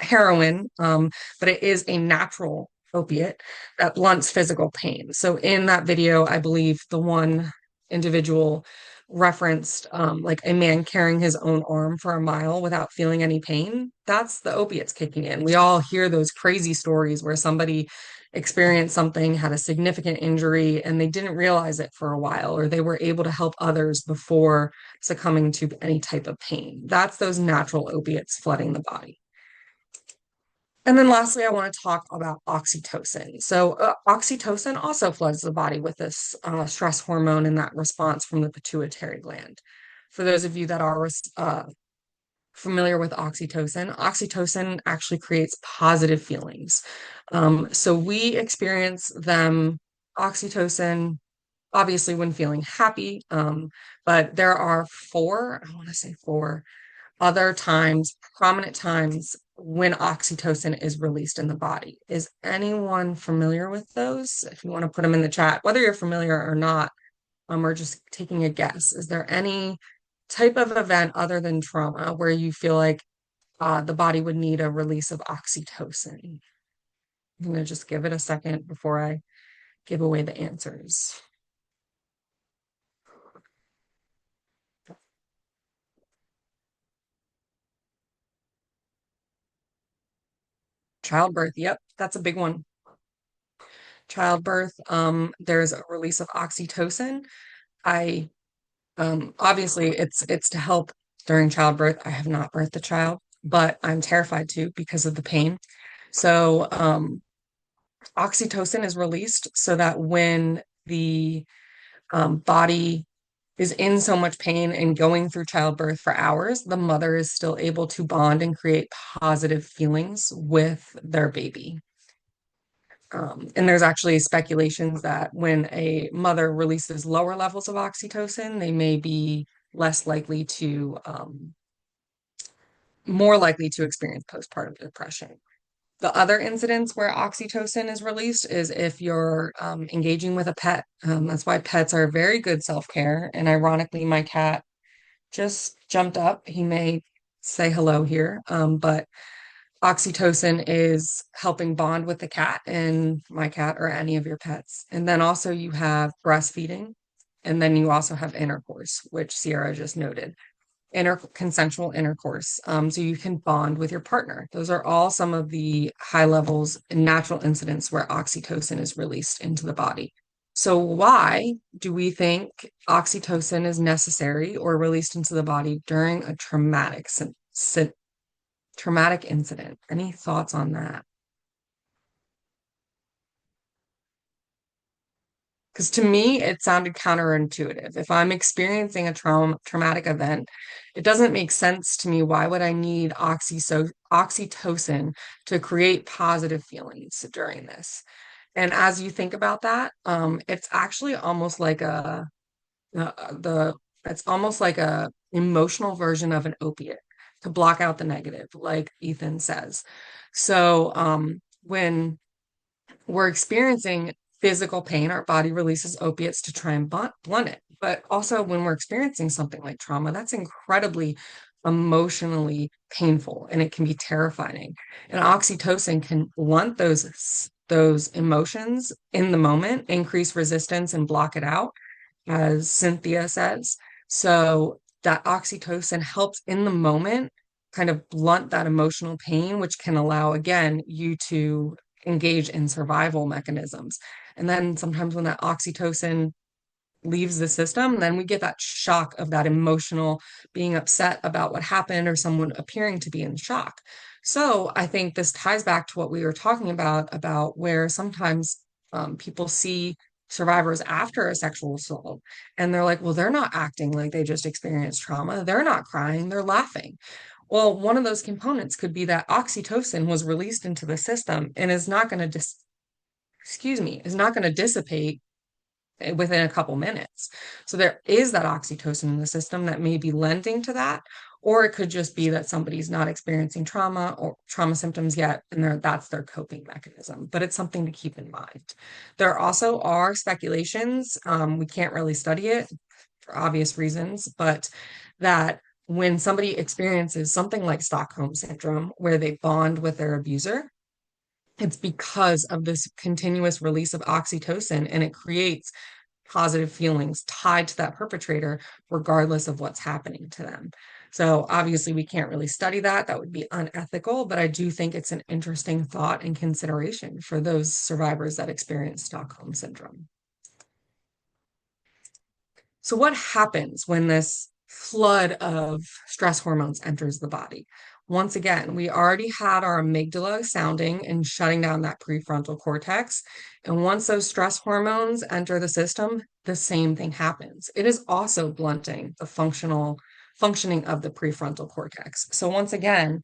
A: heroin, but it is a natural opiate that blunts physical pain. So in that video, I believe the one individual referenced like a man carrying his own arm for a mile without feeling any pain. That's the opiates kicking in. We all hear those crazy stories where somebody experienced something, had a significant injury, and they didn't realize it for a while, or they were able to help others before succumbing to any type of pain. That's those natural opiates flooding the body. And then lastly, I want to talk about oxytocin. So oxytocin also floods the body with this stress hormone and that response from the pituitary gland. For those of you that are familiar with oxytocin, oxytocin actually creates positive feelings. So we experience oxytocin, obviously when feeling happy, but there are four other times, prominent times when oxytocin is released in the body. Is anyone familiar with those? If you want to put them in the chat, whether you're familiar or not, or just taking a guess, is there any type of event other than trauma where you feel like the body would need a release of oxytocin? I'm going to just give it a second before I give away the answers. Childbirth, yep, that's a big one. Childbirth, there's a release of oxytocin. Obviously it's to help during childbirth. I have not birthed a child, but I'm terrified to because of the pain. So oxytocin is released so that when the body is in so much pain and going through childbirth for hours, the mother is still able to bond and create positive feelings with their baby. And there's actually speculations that when a mother releases lower levels of oxytocin, they may be less likely to, more likely to experience postpartum depression. The other incidents where oxytocin is released is if you're engaging with a pet. That's why pets are very good self-care. And ironically, my cat just jumped up. He may say hello here, but oxytocin is helping bond with the cat and my cat or any of your pets. And then also you have breastfeeding, and then you also have intercourse, which Sierra just noted. Consensual intercourse. So you can bond with your partner. Those are all some of the high levels and natural incidents where oxytocin is released into the body. So why do we think oxytocin is necessary or released into the body during a traumatic incident? Any thoughts on that? Because to me, it sounded counterintuitive. If I'm experiencing a traumatic event, it doesn't make sense to me. Why would I need oxytocin to create positive feelings during this? And as you think about that, it's actually almost like the it's almost like a emotional version of an opiate to block out the negative, like Ethan says. So when we're experiencing physical pain, our body releases opiates to try and blunt it. But also, when we're experiencing something like trauma, that's incredibly emotionally painful and it can be terrifying. And oxytocin can blunt those emotions in the moment, increase resistance and block it out, as Cynthia says. So that oxytocin helps in the moment kind of blunt that emotional pain, which can allow, again, you to engage in survival mechanisms. And then sometimes when that oxytocin leaves the system, then we get that shock of that emotional being upset about what happened or someone appearing to be in shock. So I think this ties back to what we were talking about where sometimes people see survivors after a sexual assault and they're like, well, they're not acting like they just experienced trauma. They're not crying, they're laughing. Well, one of those components could be that oxytocin was released into the system and is not going to is not going to dissipate within a couple minutes. So there is that oxytocin in the system that may be lending to that, or it could just be that somebody's not experiencing trauma or trauma symptoms yet, and that's their coping mechanism. But it's something to keep in mind. There also are speculations, we can't really study it for obvious reasons, but that when somebody experiences something like Stockholm syndrome, where they bond with their abuser, it's because of this continuous release of oxytocin and it creates positive feelings tied to that perpetrator, regardless of what's happening to them. So obviously we can't really study that. That would be unethical, but I do think it's an interesting thought and consideration for those survivors that experience Stockholm syndrome. So what happens when this flood of stress hormones enters the body? Once again, we already had our amygdala sounding and shutting down that prefrontal cortex. And once those stress hormones enter the system, the same thing happens. It is also blunting the functioning of the prefrontal cortex. So once again,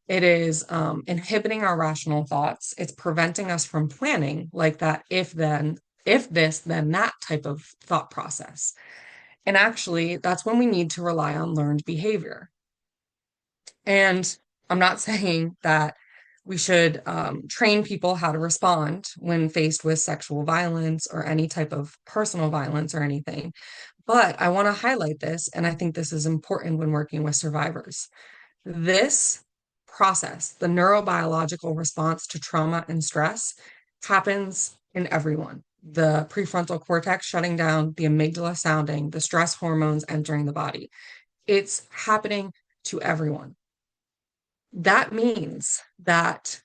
A: it is inhibiting our rational thoughts. It's preventing us from planning like that if this, then that type of thought process. And actually, that's when we need to rely on learned behavior. And I'm not saying that we should train people how to respond when faced with sexual violence or any type of personal violence or anything. But I want to highlight this, and I think this is important when working with survivors. This process, the neurobiological response to trauma and stress, happens in everyone. The prefrontal cortex shutting down, the amygdala sounding, the stress hormones entering the body. It's happening to everyone. That means that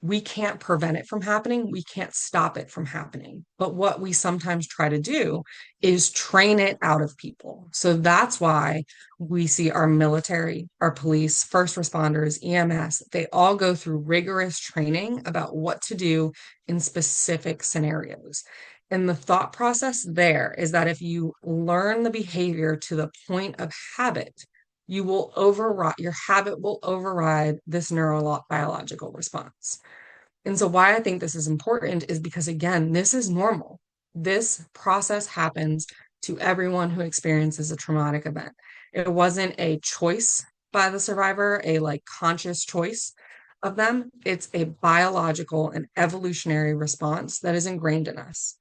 A: we can't prevent it from happening. We can't stop it from happening. But what we sometimes try to do is train it out of people. So that's why we see our military, our police, first responders, EMS, they all go through rigorous training about what to do in specific scenarios. And the thought process there is that if you learn the behavior to the point of habit, your habit will override this neurobiological response. And so why I think this is important is because, again, this is normal. This process happens to everyone who experiences a traumatic event. It wasn't a choice by the survivor, a like conscious choice of them. It's a biological and evolutionary response that is ingrained in us.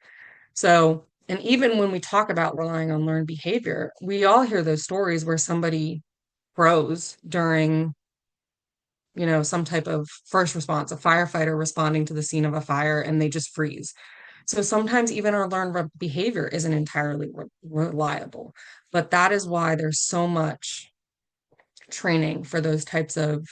A: So, and even when we talk about relying on learned behavior, we all hear those stories where somebody froze during, some type of first response, a firefighter responding to the scene of a fire, and they just freeze. So sometimes even our learned behavior isn't entirely reliable, but that is why there's so much training for those types of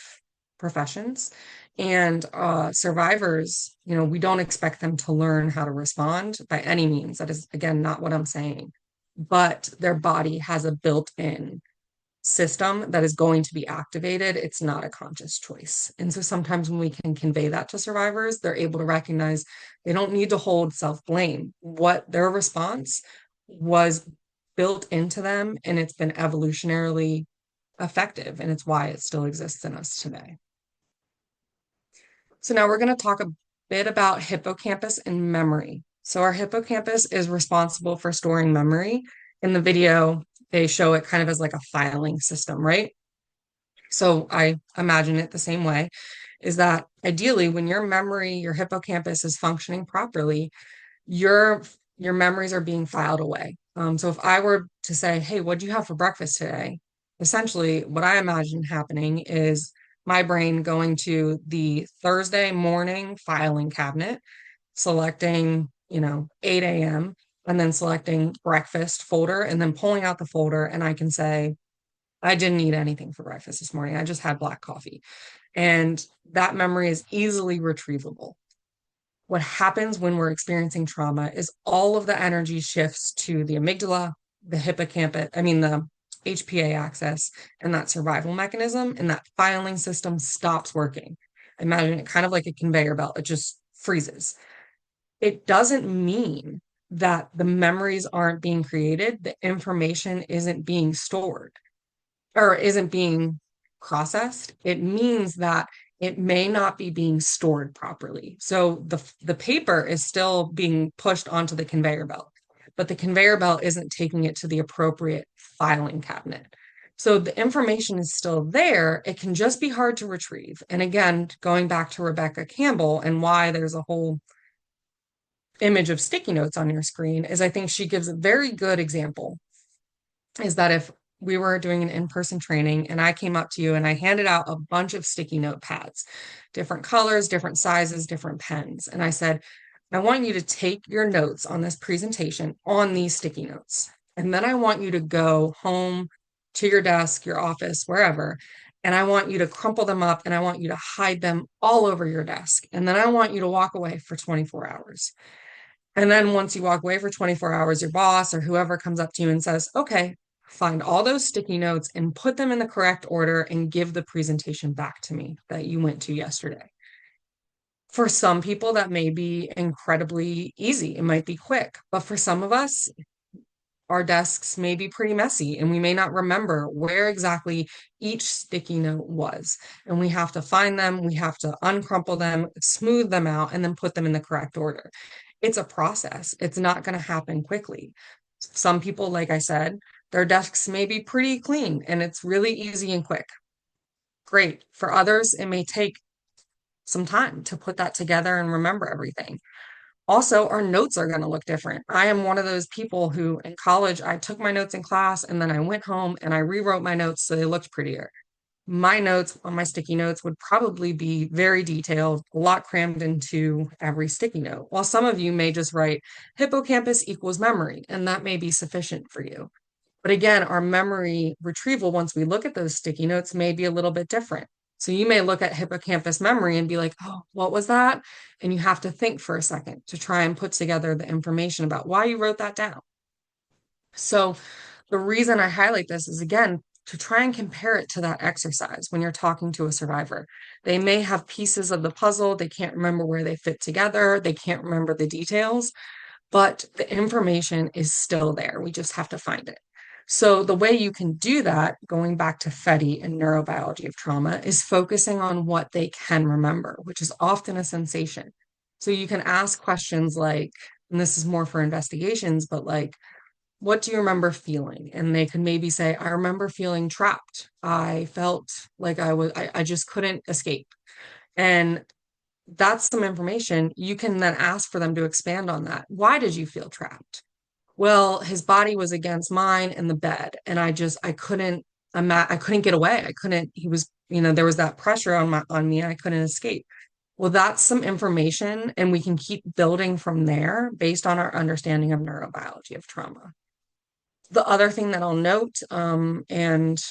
A: professions. And survivors, we don't expect them to learn how to respond by any means. That is, again, not what I'm saying. But their body has a built-in system that is going to be activated. It's not a conscious choice. And so sometimes when we can convey that to survivors, they're able to recognize they don't need to hold self-blame. What their response was built into them, and it's been evolutionarily effective, and it's why it still exists in us today. So now we're going to talk a bit about hippocampus and memory. So our hippocampus is responsible for storing memory. In the video, they show it kind of as like a filing system, right? So I imagine it the same way, is that ideally when your hippocampus is functioning properly, your memories are being filed away. So if I were to say, hey, what'd you have for breakfast today? Essentially, what I imagine happening is my brain going to the Thursday morning filing cabinet, selecting, 8 a.m., and then selecting breakfast folder, and then pulling out the folder, and I can say, I didn't eat anything for breakfast this morning. I just had black coffee. And that memory is easily retrievable. What happens when we're experiencing trauma is all of the energy shifts to the amygdala, the hippocampus, the HPA axis, and that survival mechanism, and that filing system stops working. Imagine it kind of like a conveyor belt. It just freezes. It doesn't mean that the memories aren't being created, the information isn't being stored or isn't being processed. It means that it may not be being stored properly. So the paper is still being pushed onto the conveyor belt, but the conveyor belt isn't taking it to the appropriate filing cabinet. So the information is still there. It can just be hard to retrieve. And again, going back to Rebecca Campbell and why there's a whole image of sticky notes on your screen is I think she gives a very good example, is that if we were doing an in-person training and I came up to you and I handed out a bunch of sticky note pads, different colors, different sizes, different pens. And I said, I want you to take your notes on this presentation on these sticky notes. And then I want you to go home to your desk, your office, wherever. And I want you to crumple them up and I want you to hide them all over your desk. And then I want you to walk away for 24 hours. And then once you walk away for 24 hours, your boss or whoever comes up to you and says, okay, find all those sticky notes and put them in the correct order and give the presentation back to me that you went to yesterday. For some people, that may be incredibly easy. It might be quick, but for some of us, our desks may be pretty messy and we may not remember where exactly each sticky note was. And we have to find them, we have to uncrumple them, smooth them out, and then put them in the correct order. It's a process. It's not going to happen quickly. Some people, like I said, their desks may be pretty clean and it's really easy and quick. Great. For others, it may take some time to put that together and remember everything. Also, our notes are going to look different. I am one of those people who in college, I took my notes in class and then I went home and I rewrote my notes so they looked prettier. My notes on my sticky notes would probably be very detailed, a lot crammed into every sticky note. While some of you may just write hippocampus equals memory, and that may be sufficient for you. But again, our memory retrieval, once we look at those sticky notes, may be a little bit different. So you may look at hippocampus memory and be like, oh, what was that? And you have to think for a second to try and put together the information about why you wrote that down. So the reason I highlight this is, again, to try and compare it to that exercise when you're talking to a survivor. They may have pieces of the puzzle, they can't remember where they fit together, they can't remember the details, but the information is still there. We just have to find it. So the way you can do that, going back to FETI and neurobiology of trauma, is focusing on what they can remember, which is often a sensation. So you can ask questions like, and this is more for investigations, but like, what do you remember feeling? And they could maybe say, I remember feeling trapped. I felt like I just couldn't escape. And that's some information. You can then ask for them to expand on that. Why did you feel trapped? Well, his body was against mine in the bed, and I couldn't, I couldn't get away. I couldn't, he was, there was that pressure on me, and I couldn't escape. Well, that's some information, and we can keep building from there based on our understanding of neurobiology of trauma. The other thing that I'll note, and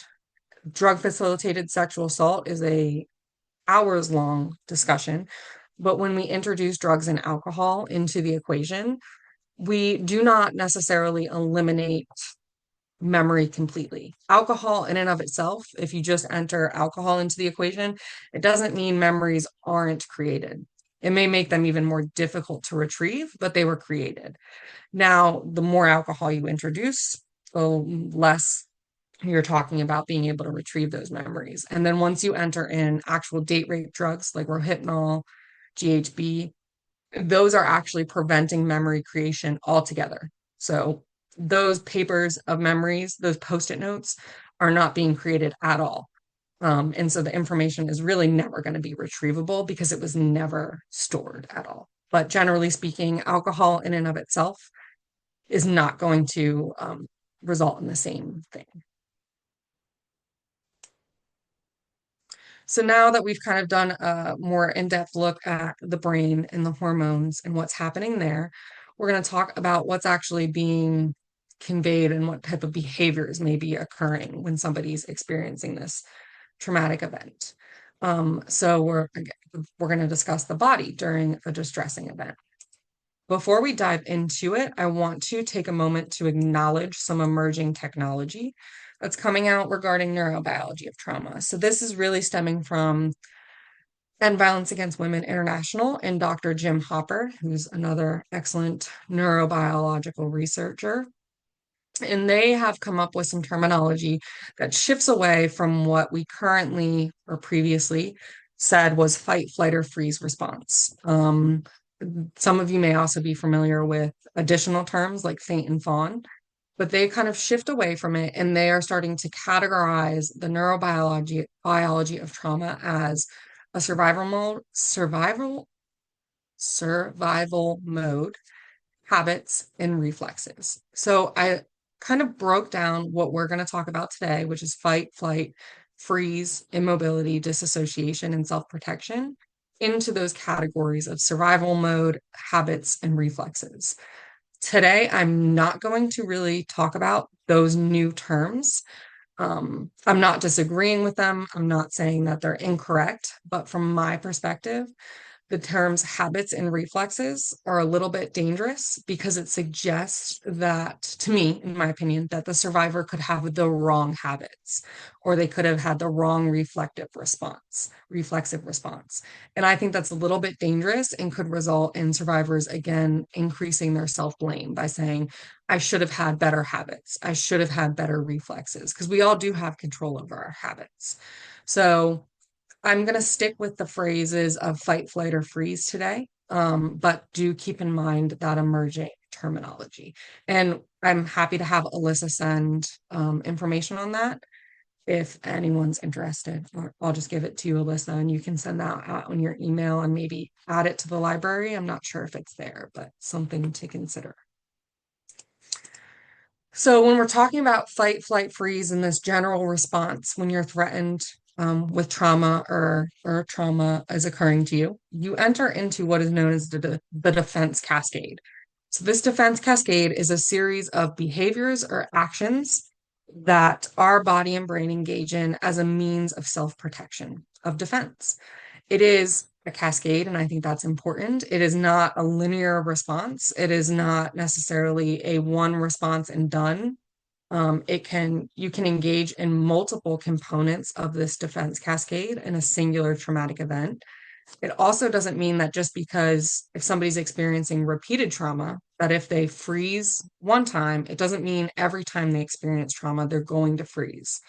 A: drug facilitated sexual assault is a hours long discussion, but when we introduce drugs and alcohol into the equation, we do not necessarily eliminate memory completely. Alcohol in and of itself, if you just enter alcohol into the equation, it doesn't mean memories aren't created. It may make them even more difficult to retrieve, but they were created. Now, the more alcohol you introduce, the less you're talking about being able to retrieve those memories. And then once you enter in actual date rape drugs like Rohypnol, GHB, those are actually preventing memory creation altogether. So those papers of memories, those post-it notes, are not being created at all. And so the information is really never going to be retrievable because it was never stored at all. But generally speaking, alcohol in and of itself is not going to result in the same thing. So now that we've kind of done a more in-depth look at the brain and the hormones and what's happening there, we're going to talk about what's actually being conveyed and what type of behaviors may be occurring when somebody's experiencing this traumatic event. So we're going to discuss the body during a distressing event. Before we dive into it, I want to take a moment to acknowledge some emerging technology that's coming out regarding neurobiology of trauma. So this is really stemming from End Violence Against Women International and Dr. Jim Hopper, who's another excellent neurobiological researcher. And they have come up with some terminology that shifts away from what we currently or previously said was fight, flight, or freeze response. Some of you may also be familiar with additional terms like faint and fawn, but they kind of shift away from it, and they are starting to categorize the biology of trauma as a survival mode, habits, and reflexes. So I kind of broke down what we're going to talk about today, which is fight, flight, freeze, immobility, dissociation, and self-protection, into those categories of survival mode, habits, and reflexes. Today, I'm not going to really talk about those new terms. I'm not disagreeing with them. I'm not saying that they're incorrect, but from my perspective, the terms habits and reflexes are a little bit dangerous because it suggests that, to me, in my opinion, that the survivor could have the wrong habits, or they could have had the wrong reflexive response. And I think that's a little bit dangerous and could result in survivors, again, increasing their self-blame by saying, I should have had better habits. I should have had better reflexes, because we all do have control over our habits. So I'm going to stick with the phrases of fight, flight, or freeze today, but do keep in mind that emerging terminology. And I'm happy to have Alyssa send information on that if anyone's interested. Or I'll just give it to you, Alyssa, and you can send that out on your email and maybe add it to the library. I'm not sure if it's there, but something to consider. So when we're talking about fight, flight, freeze, and this general response when you're threatened with trauma or trauma is occurring to you, you enter into what is known as the defense cascade. So this defense cascade is a series of behaviors or actions that our body and brain engage in as a means of self-protection, of defense. It is a cascade, and I think that's important. It is not a linear response. It is not necessarily a one response and done. You can engage in multiple components of this defense cascade in a singular traumatic event. It also doesn't mean that just because if somebody's experiencing repeated trauma, that if they freeze one time, it doesn't mean every time they experience trauma, they're going to freeze.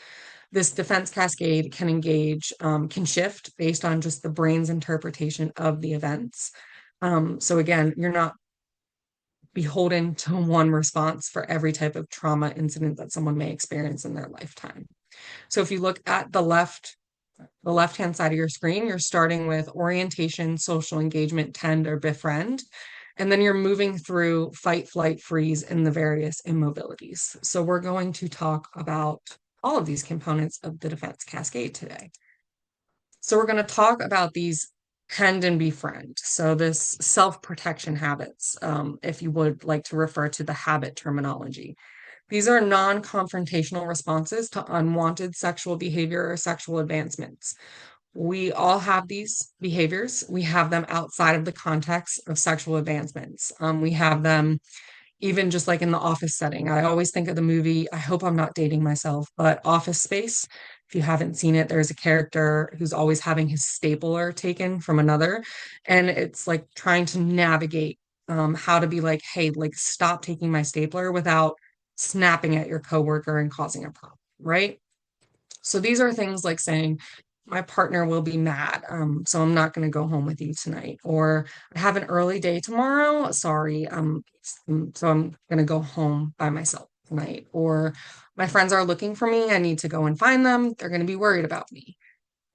A: This defense cascade can engage, can shift based on just the brain's interpretation of the events. So again, you're not beholden to one response for every type of trauma incident that someone may experience in their lifetime. So if you look at the left-hand side of your screen, you're starting with orientation, social engagement, tend, or befriend. And then you're moving through fight, flight, freeze, and the various immobilities. So we're going to talk about all of these components of the defense cascade today. So we're going to talk about these tend and befriend. So this self-protection habits, if you would like to refer to the habit terminology. These are non-confrontational responses to unwanted sexual behavior or sexual advancements. We all have these behaviors. We have them outside of the context of sexual advancements. We have them even just like in the office setting. I always think of the movie, I hope I'm not dating myself, but Office Space. If you haven't seen it, there's a character who's always having his stapler taken from another. And it's like trying to navigate how to be like, hey, like stop taking my stapler without snapping at your coworker and causing a problem, right? So these are things like saying, my partner will be mad, so I'm not going to go home with you tonight. Or I have an early day tomorrow. Sorry, so I'm going to go home by myself tonight. Or my friends are looking for me. I need to go and find them. They're going to be worried about me.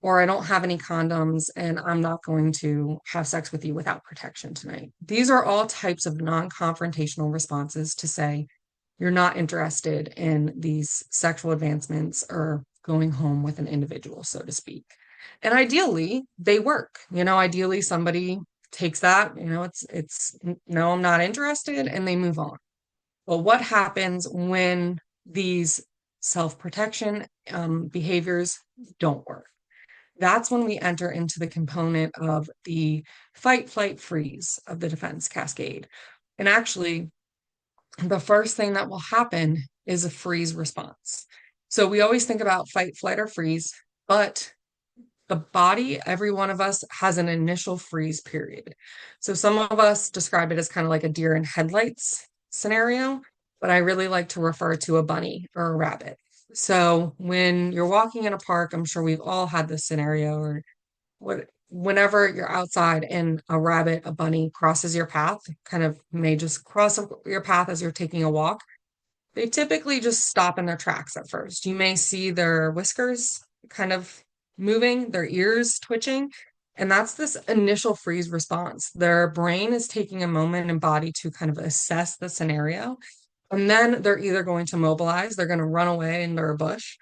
A: Or I don't have any condoms and I'm not going to have sex with you without protection tonight. These are all types of non-confrontational responses to say, you're not interested in these sexual advancements or going home with an individual, so to speak. And ideally, they work. Ideally somebody takes that, it's no, I'm not interested, and they move on. Well, what happens when these self-protection behaviors don't work? That's when we enter into the component of the fight, flight, freeze of the defense cascade. And actually, the first thing that will happen is a freeze response. So we always think about fight, flight, or freeze, but the body, every one of us has an initial freeze period. So some of us describe it as kind of like a deer in headlights scenario, but I really like to refer to a bunny or a rabbit. So when you're walking in a park, I'm sure we've all had this scenario, or whenever you're outside and a rabbit, a bunny crosses your path, kind of may just cross your path as you're taking a walk, they typically just stop in their tracks at first. You may see their whiskers kind of moving, their ears twitching, and that's this initial freeze response. Their brain is taking a moment and body to kind of assess the scenario, and then they're either going to mobilize, they're going to run away into a bush,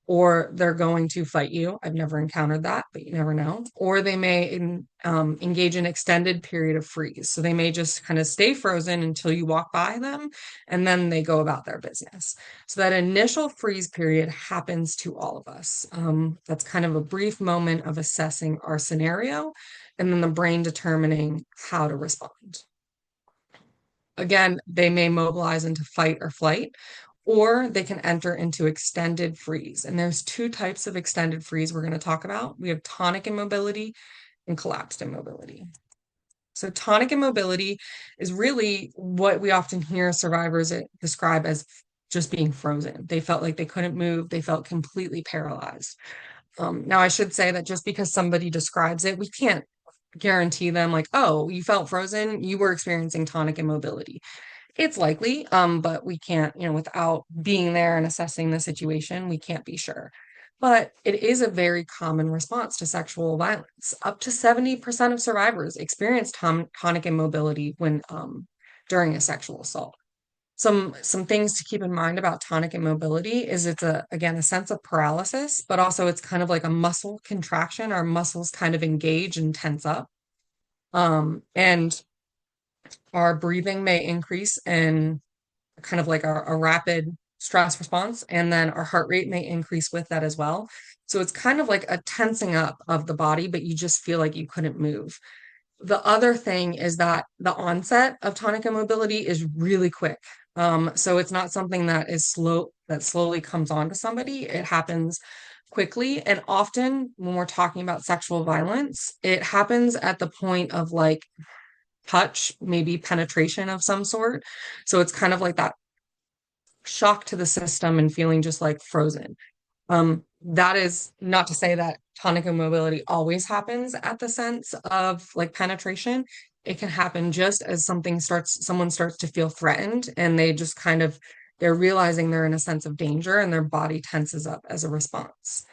A: or they're going to fight you. I've never encountered that, but you never know. Or they may engage in extended period of freeze. So they may just kind of stay frozen until you walk by them, and then they go about their business. So that initial freeze period happens to all of us. That's kind of a brief moment of assessing our scenario, and then the brain determining how to respond. Again, they may mobilize into fight or flight, or they can enter into extended freeze. And there's two types of extended freeze we're going to talk about. We have tonic immobility and collapsed immobility. So tonic immobility is really what we often hear survivors describe as just being frozen. They felt like they couldn't move. They felt completely paralyzed. Now, I should say that just because somebody describes it, we can't guarantee them like, oh, you felt frozen, you were experiencing tonic immobility. It's likely, but we can't, without being there and assessing the situation, we can't be sure. But it is a very common response to sexual violence. Up to 70% of survivors experience tonic immobility when during a sexual assault. Some things to keep in mind about tonic immobility is it's again a sense of paralysis, but also it's kind of like a muscle contraction. Our muscles kind of engage and tense up. And our breathing may increase in kind of like a rapid stress response, and then our heart rate may increase with that as well. So it's kind of like a tensing up of the body, but you just feel like you couldn't move. The other thing is that the onset of tonic immobility is really quick. So it's not something that slowly comes on to somebody. It happens quickly. And often when we're talking about sexual violence, it happens at the point of like touch, maybe penetration of some sort. So it's kind of like that shock to the system and feeling just like frozen. That is not to say that tonic immobility always happens at the sense of like penetration. it can happen just as someone starts to feel threatened, and they're realizing they're in a sense of danger, and their body tenses up as a response.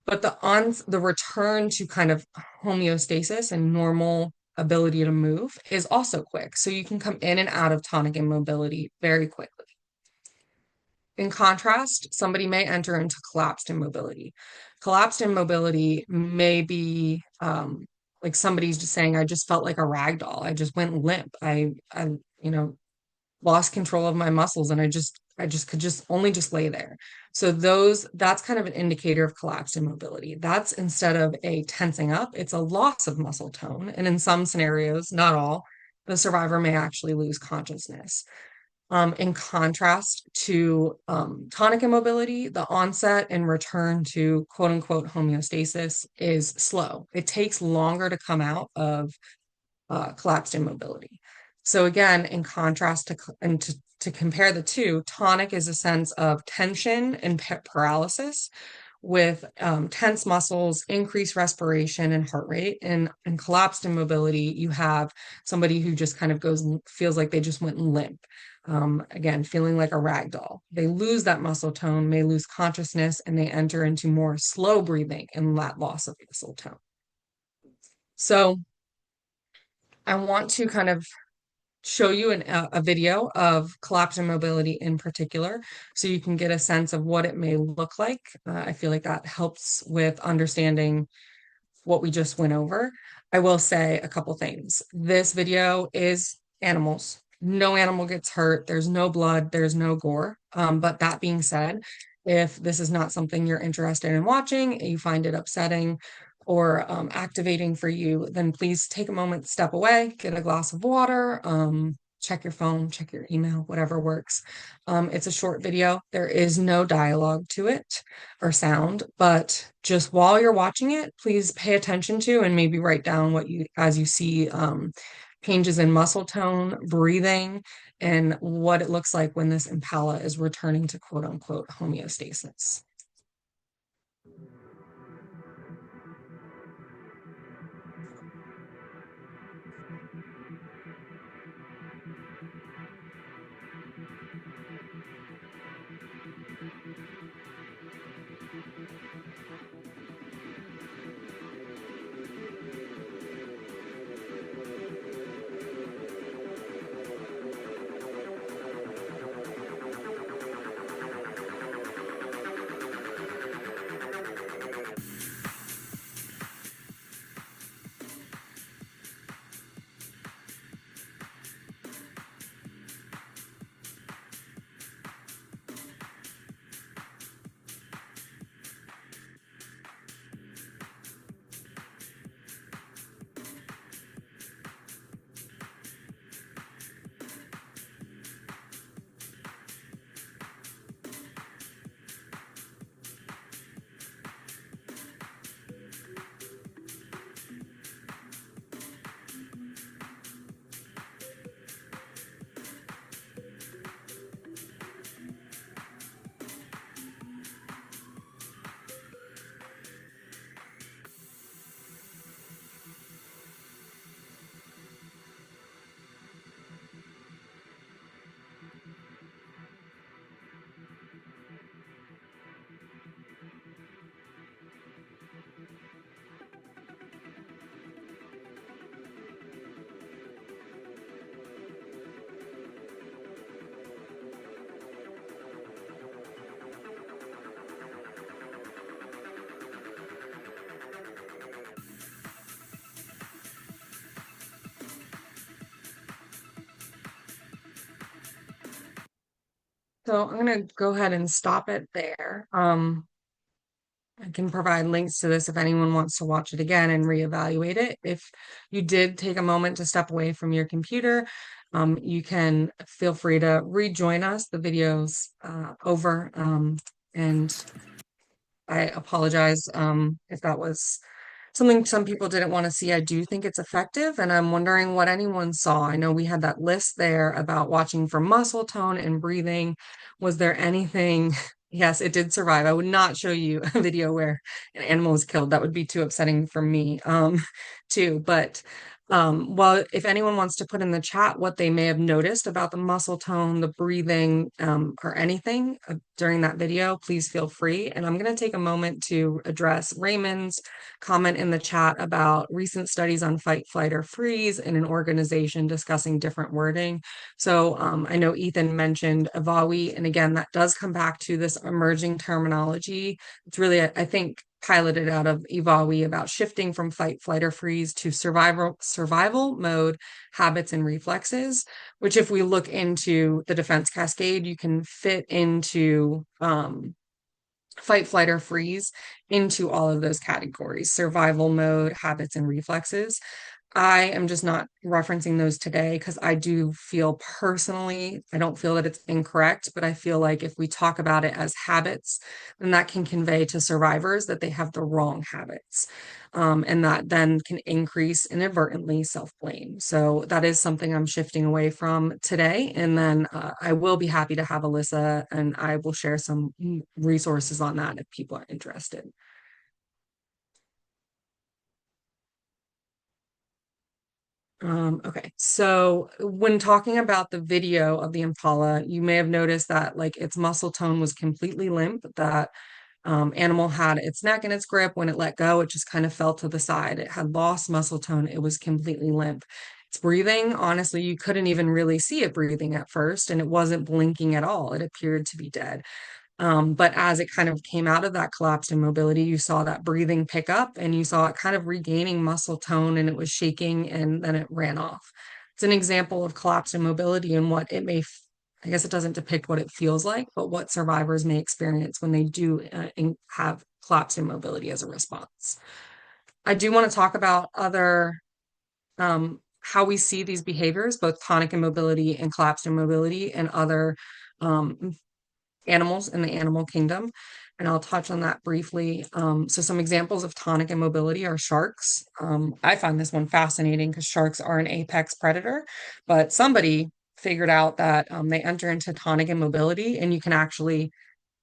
A: But the return to kind of homeostasis and normal ability to move is also quick. So you can come in and out of tonic immobility very quickly. In contrast, somebody may enter into collapsed immobility. Collapsed immobility may be like somebody's just saying, I just felt like a rag doll. I just went limp. I, you know, lost control of my muscles, and I just could just only just lay there. So that's kind of an indicator of collapsed immobility. That's, instead of a tensing up, it's a loss of muscle tone. And in some scenarios, not all, the survivor may actually lose consciousness. In contrast to tonic immobility, the onset and return to quote unquote homeostasis is slow. It takes longer to come out of collapsed immobility. So again, in contrast to compare the two, tonic is a sense of tension and paralysis with tense muscles, increased respiration and heart rate. And in collapsed immobility, you have somebody who just kind of feels like they just went limp. Again, feeling like a rag doll. They lose that muscle tone, may lose consciousness, and they enter into more slow breathing and that loss of muscle tone. So I want to kind of show you a video of collapsed immobility in particular, so you can get a sense of what it may look like. I feel like that helps with understanding what we just went over. I will say a couple things. This video is animals. No animal gets hurt. There's no blood. There's no gore. But that being said, if this is not something you're interested in watching, you find it upsetting or activating for you, then please take a moment, step away, get a glass of water, check your phone, check your email, whatever works. It's a short video. There is no dialogue to it or sound, but just while you're watching it, please pay attention to and maybe write down as you see changes in muscle tone, breathing, and what it looks like when this impala is returning to quote unquote homeostasis. So I'm going to go ahead and stop it there. I can provide links to this if anyone wants to watch it again and reevaluate it. If you did take a moment to step away from your computer, you can feel free to rejoin us. The video's over, and I apologize if that was something some people didn't want to see. I do think it's effective, and I'm wondering what anyone saw. I know we had that list there about watching for muscle tone and breathing. Was there anything? Yes, it did survive. I would not show you a video where an animal was killed. That would be too upsetting for me. too. But well, if anyone wants to put in the chat what they may have noticed about the muscle tone, the breathing, or anything during that video, please feel free. And I'm going to take a moment to address Raymond's comment in the chat about recent studies on fight, flight, or freeze in an organization discussing different wording. So I know Ethan mentioned AVAWI, and again, that does come back to this emerging terminology. It's really, I think, piloted out of EVAWI about shifting from fight, flight, or freeze to survival mode habits and reflexes, which if we look into the defense cascade, you can fit into fight, flight, or freeze into all of those categories: survival mode, habits, and reflexes. I am just not referencing those today because I do feel personally, I don't feel that it's incorrect, but I feel like if we talk about it as habits, then that can convey to survivors that they have the wrong habits. And that then can increase inadvertently self-blame. So that is something I'm shifting away from today. And then I will be happy to have Alyssa, and I will share some resources on that if people are interested. Okay, so when talking about the video of the Impala, you may have noticed that like its muscle tone was completely limp, that animal had its neck in its grip. When it let go, it just kind of fell to the side. It had lost muscle tone. It was completely limp. Its breathing, honestly, you couldn't even really see it breathing at first, and it wasn't blinking at all. It appeared to be dead. But as it kind of came out of that collapsed immobility, you saw that breathing pick up and you saw it kind of regaining muscle tone, and it was shaking, and then it ran off. It's an example of collapsed immobility and what it may, I guess it doesn't depict what it feels like, but what survivors may experience when they do have collapsed immobility as a response. I do want to talk about other, how we see these behaviors, both tonic immobility and collapsed immobility, and other animals in the animal kingdom, and I'll touch on that briefly. So some examples of tonic immobility are sharks. I find this one fascinating because sharks are an apex predator, but somebody figured out that they enter into tonic immobility, and you can actually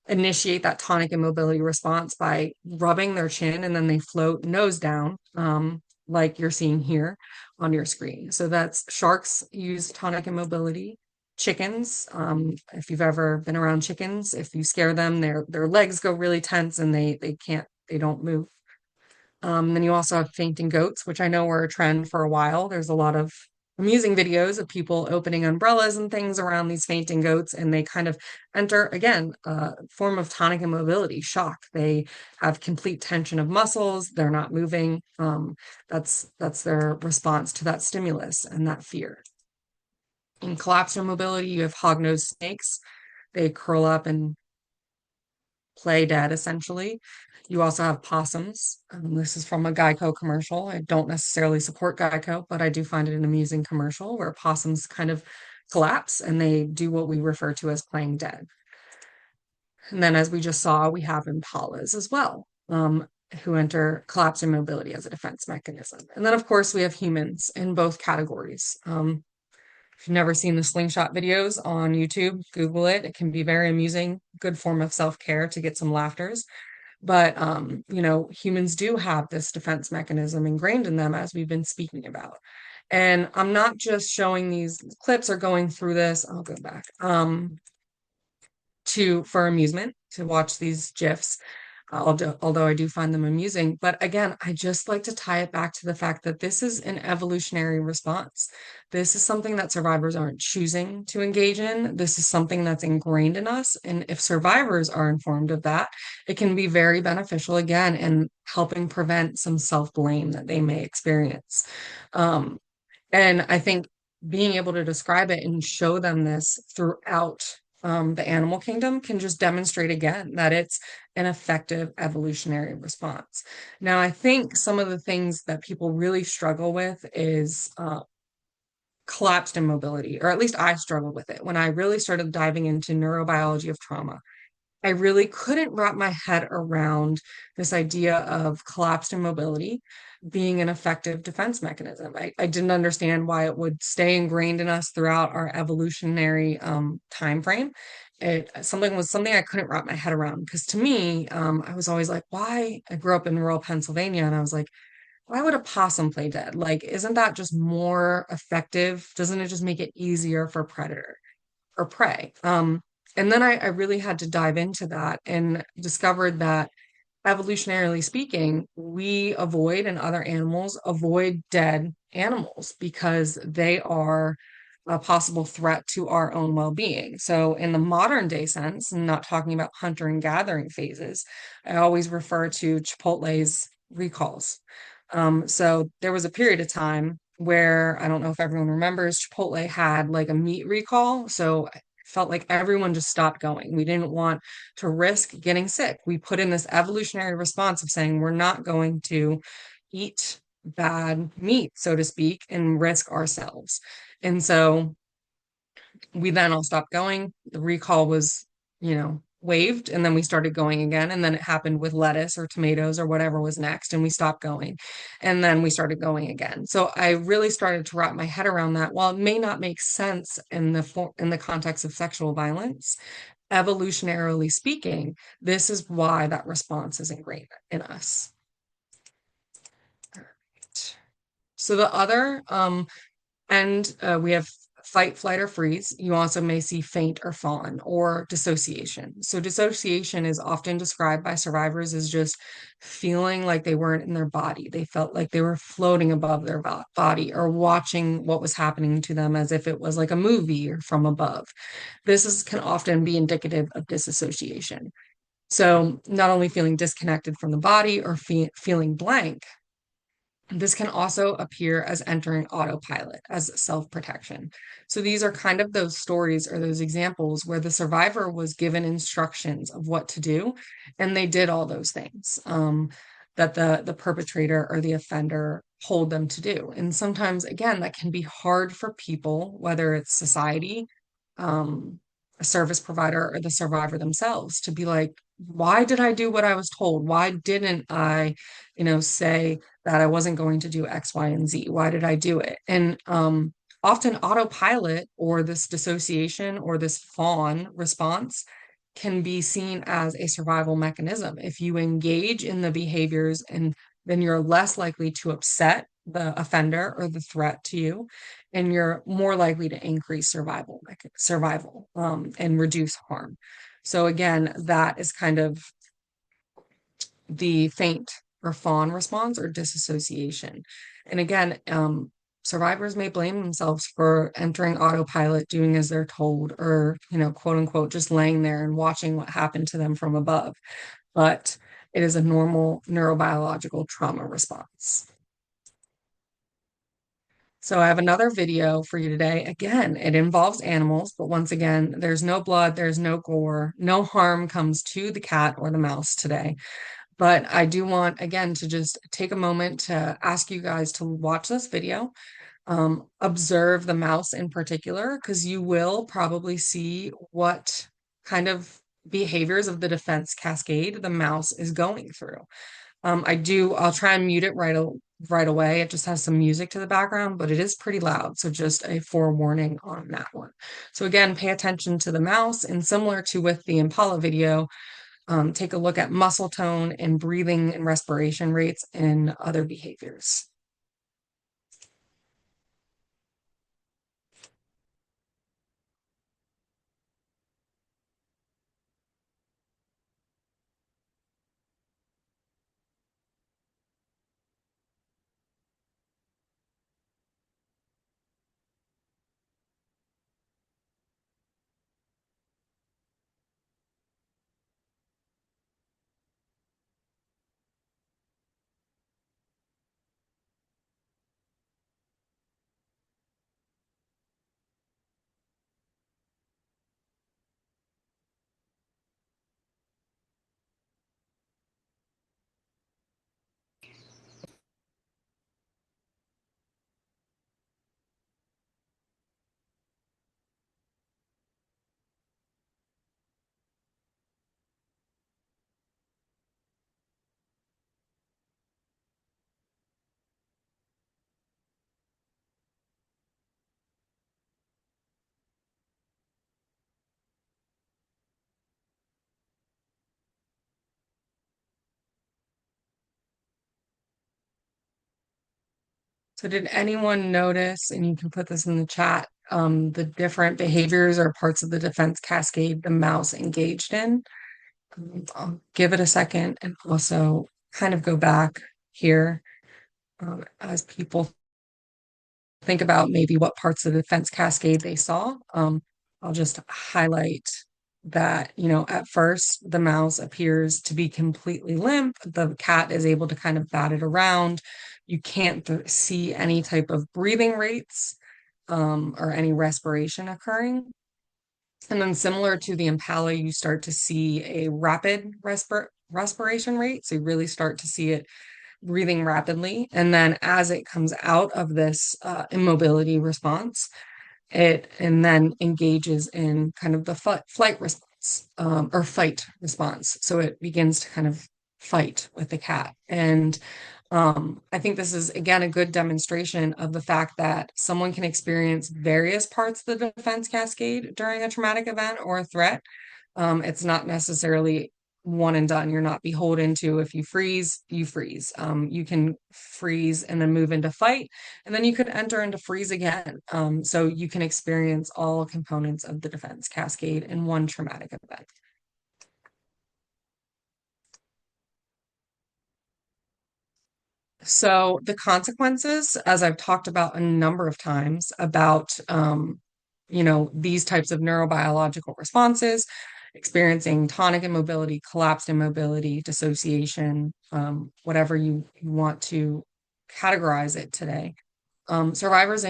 A: initiate that tonic immobility response by rubbing their chin, and then they float nose down, like you're seeing here on your screen. So that's sharks use tonic immobility. Chickens, if you've ever been around chickens, if you scare them, their legs go really tense and they don't move. Then you also have fainting goats, which I know were a trend for a while. There's a lot of amusing videos of people opening umbrellas and things around these fainting goats, and they kind of enter, again, a form of tonic immobility, shock. They have complete tension of muscles. They're not moving. That's their response to that stimulus and that fear. In collapsed immobility, you have hognose snakes. They curl up and play dead, essentially. You also have possums. This is from a Geico commercial. I don't necessarily support Geico, but I do find it an amusing commercial where possums kind of collapse and they do what we refer to as playing dead. And then, as we just saw, we have impalas as well, who enter collapsed immobility as a defense mechanism. And then, of course, we have humans in both categories. If you've never seen the slingshot videos on YouTube, Google it. It can be very amusing, good form of self-care to get some laughters. But, humans do have this defense mechanism ingrained in them, as we've been speaking about. And I'm not just showing these clips or going through this. I'll go back for amusement, to watch these GIFs. Although I do find them amusing. But again, I just like to tie it back to the fact that this is an evolutionary response. This is something that survivors aren't choosing to engage in. This is something that's ingrained in us. And if survivors are informed of that, it can be very beneficial, again, in helping prevent some self-blame that they may experience. And I think being able to describe it and show them this throughout the animal kingdom can just demonstrate again that it's an effective evolutionary response. Now, I think some of the things that people really struggle with is collapsed immobility, or at least I struggled with it when I really started diving into neurobiology of trauma. I really couldn't wrap my head around this idea of collapsed immobility being an effective defense mechanism. I didn't understand why it would stay ingrained in us throughout our evolutionary time frame. Something I couldn't wrap my head around, because to me, I was always like, why? I grew up in rural Pennsylvania, and I was like, why would a possum play dead? Like, isn't that just more effective? Doesn't it just make it easier for predator or prey? And then I really had to dive into that and discovered that evolutionarily speaking, we avoid and other animals avoid dead animals because they are a possible threat to our own well-being. So in the modern day sense, and not talking about hunter and gathering phases, I always refer to Chipotle's recalls. So there was a period of time where I don't know if everyone remembers, Chipotle had like a meat recall. So I felt like everyone just stopped going. We didn't want to risk getting sick. We put in this evolutionary response of saying we're not going to eat bad meat, so to speak, and risk ourselves. And so we then all stopped going. The recall was, waived, and then we started going again. And then it happened with lettuce or tomatoes or whatever was next, and we stopped going. And then we started going again. So I really started to wrap my head around that. While it may not make sense in the context of sexual violence, evolutionarily speaking, this is why that response is ingrained in us. All right. So the other and we have fight, flight, or freeze. You also may see faint or fawn or dissociation. So dissociation is often described by survivors as just feeling like they weren't in their body. They felt like they were floating above their body or watching what was happening to them as if it was like a movie or from above. Can often be indicative of disassociation. So not only feeling disconnected from the body or feeling blank, this can also appear as entering autopilot, as self-protection. So these are kind of those stories or those examples where the survivor was given instructions of what to do, and they did all those things that the perpetrator or the offender told them to do. And sometimes, again, that can be hard for people, whether it's society, um, a service provider, or the survivor themselves, to be like, why did I do what I was told? Why didn't I, say that I wasn't going to do X, Y, and Z? Why did I do it? And often autopilot or this dissociation or this fawn response can be seen as a survival mechanism. If you engage in the behaviors, and then you're less likely to upset the offender or the threat to you, and you're more likely to increase survival and reduce harm. So again, that is kind of the faint or fawn response or disassociation. And again, survivors may blame themselves for entering autopilot, doing as they're told, or, quote unquote, just laying there and watching what happened to them from above. But it is a normal neurobiological trauma response. So I have another video for you today. Again, it involves animals, but once again, there's no blood, there's no gore, no harm comes to the cat or the mouse today. But I do want, again, to just take a moment to ask you guys to watch this video, observe the mouse in particular, because you will probably see what kind of behaviors of the defense cascade the mouse is going through. I'll try and mute it right away. It just has some music to the background, but it is pretty loud. So just a forewarning on that one. So again, pay attention to the mouse, and similar to with the Impala video, take a look at muscle tone and breathing and respiration rates and other behaviors. So did anyone notice, and you can put this in the chat, the different behaviors or parts of the defense cascade the mouse engaged in? I'll give it a second and also kind of go back here as people think about maybe what parts of the defense cascade they saw. I'll just highlight that, at first the mouse appears to be completely limp. The cat is able to kind of bat it around. You can't see any type of breathing rates or any respiration occurring. And then similar to the impala, you start to see a rapid respiration rate. So you really start to see it breathing rapidly. And then as it comes out of this immobility response, it and then engages in kind of the flight response or fight response. So it begins to kind of fight with the cat. And I think this is, again, a good demonstration of the fact that someone can experience various parts of the defense cascade during a traumatic event or a threat. It's not necessarily one and done. You're not beholden to if you freeze, you freeze. You can freeze and then move into fight, and then you could enter into freeze again. So you can experience all components of the defense cascade in one traumatic event. So the consequences, as I've talked about a number of times about, these types of neurobiological responses, experiencing tonic immobility, collapsed immobility, dissociation, whatever you want to categorize it today. Survivors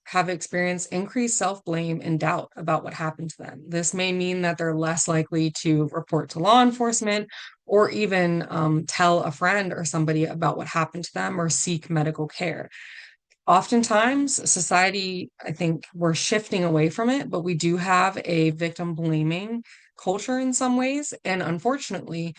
A: have experienced increased self-blame and doubt about what happened to them. This may mean that they're less likely to report to law enforcement or even tell a friend or somebody about what happened to them or seek medical care. Oftentimes, society, I think we're shifting away from it, but we do have a victim blaming culture in some ways. And unfortunately,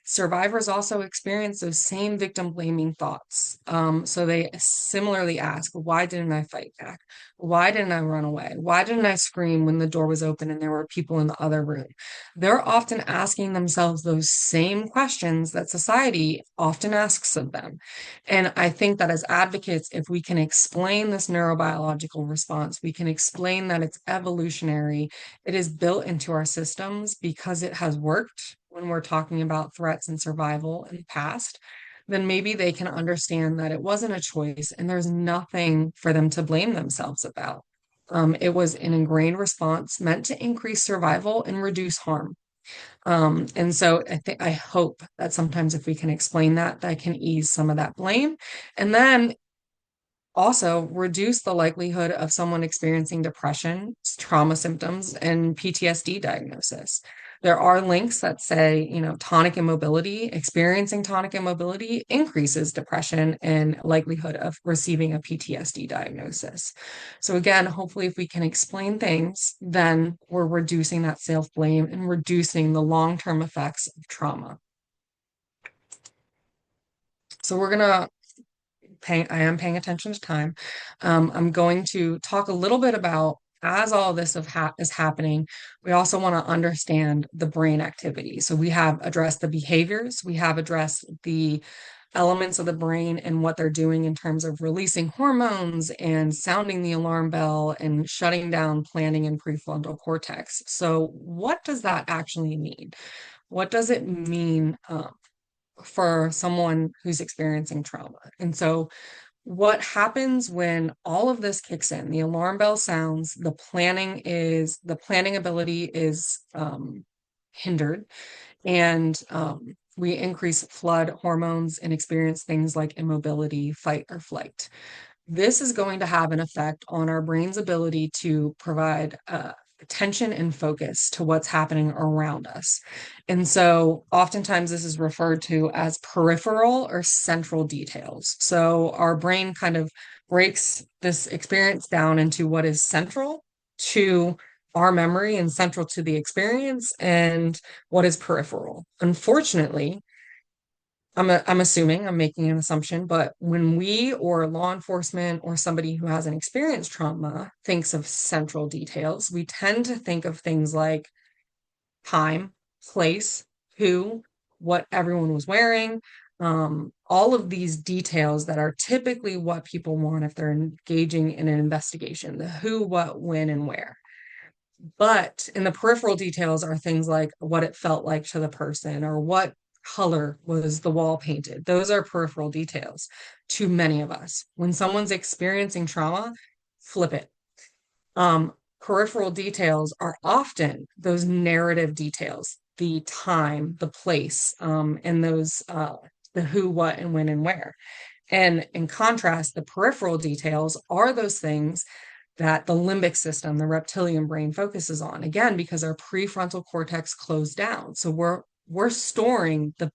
A: survivors also experience those same victim blaming thoughts. So they similarly ask, why didn't I fight back? Why didn't I run away? Why didn't I scream when the door was open and there were people in the other room? They're often asking themselves those same questions that society often asks of them. And I think that as advocates, if we can explain this neurobiological response, we can explain that it's evolutionary, it is built into our systems because it has worked when we're talking about threats and survival in the past, then maybe they can understand that it wasn't a choice and there's nothing for them to blame themselves about. It was an ingrained response meant to increase survival and reduce harm. And so I hope that sometimes if we can explain that, that can ease some of that blame. And then also reduce the likelihood of someone experiencing depression, trauma symptoms, and PTSD diagnosis. There are links that say, tonic immobility, experiencing tonic immobility increases depression and likelihood of receiving a PTSD diagnosis. So again, hopefully if we can explain things, then we're reducing that self-blame and reducing the long-term effects of trauma. So I am paying attention to time. I'm going to talk a little bit about, as all this is happening, we also want to understand the brain activity. So we have addressed the behaviors, we have addressed the elements of the brain and what they're doing in terms of releasing hormones and sounding the alarm bell and shutting down planning and prefrontal cortex. So what does that actually mean? What does it mean for someone who's experiencing trauma? And so what happens when all of this kicks in, the alarm bell sounds, the planning ability is hindered, and we increase flood hormones and experience things like immobility, fight or flight. This is going to have an effect on our brain's ability to provide attention and focus to what's happening around us. And so oftentimes this is referred to as peripheral or central details. So our brain kind of breaks this experience down into what is central to our memory and central to the experience and what is peripheral. Unfortunately, I'm assuming, I'm making an assumption, but when we or law enforcement or somebody who hasn't experienced trauma thinks of central details, we tend to think of things like time, place, who, what everyone was wearing, all of these details that are typically what people want if they're engaging in an investigation, the who, what, when, and where. But in the peripheral details are things like what it felt like to the person or what color was the wall painted. Those are peripheral details to many of us. When someone's experiencing trauma, flip it. Um, Peripheral details are often those narrative details, the time, the place, and those the who, what, and when and where. And in contrast, the peripheral details are those things that the limbic system, the reptilian brain focuses on. Again, because our prefrontal cortex closed down. So we're storing the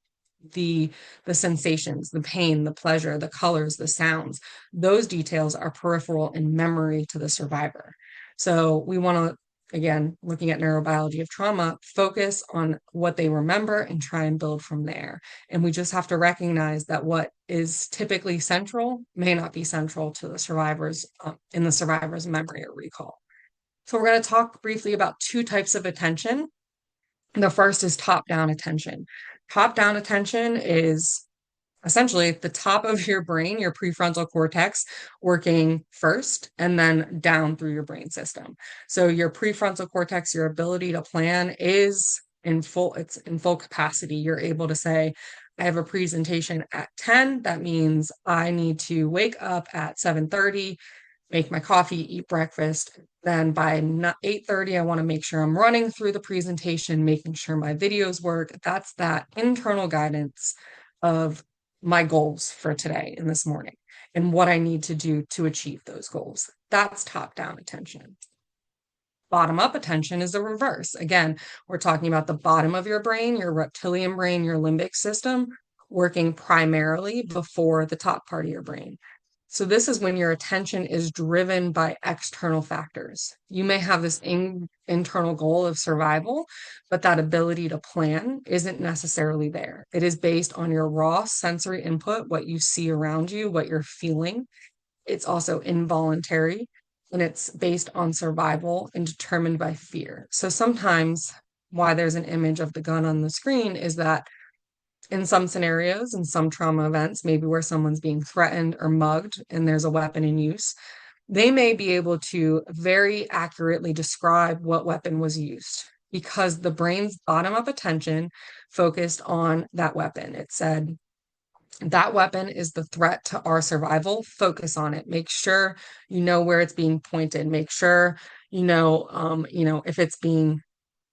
A: the sensations, the pain, the pleasure, the colors, the sounds. Those details are peripheral in memory to the survivor. So we want to, again, looking at neurobiology of trauma, focus on what they remember and try and build from there. And we just have to recognize that what is typically central may not be central to the survivors in the survivor's memory or recall. So we're going to talk briefly about two types of attention. The first is top-down attention. Top-down attention is essentially the top of your brain, your prefrontal cortex, working first and then down through your brain system. So your prefrontal cortex, your ability to plan is it's in full capacity. You're able to say, I have a presentation at 10. That means I need to wake up at 7:30, make my coffee, eat breakfast. Then by 8:30, I want to make sure I'm running through the presentation, making sure my videos work. That's that internal guidance of my goals for today and this morning and what I need to do to achieve those goals. That's top-down attention. Bottom-up attention is the reverse. Again, we're talking about the bottom of your brain, your reptilian brain, your limbic system, working primarily before the top part of your brain. So this is when your attention is driven by external factors. You may have this internal goal of survival, but that ability to plan isn't necessarily there. It is based on your raw sensory input, what you see around you, what you're feeling. It's also involuntary, and it's based on survival and determined by fear. So sometimes why there's an image of the gun on the screen is that in some scenarios, in some trauma events, maybe where someone's being threatened or mugged and there's a weapon in use, they may be able to very accurately describe what weapon was used because the brain's bottom-up attention focused on that weapon. It said, that weapon is the threat to our survival. Focus on it. Make sure you know where it's being pointed. Make sure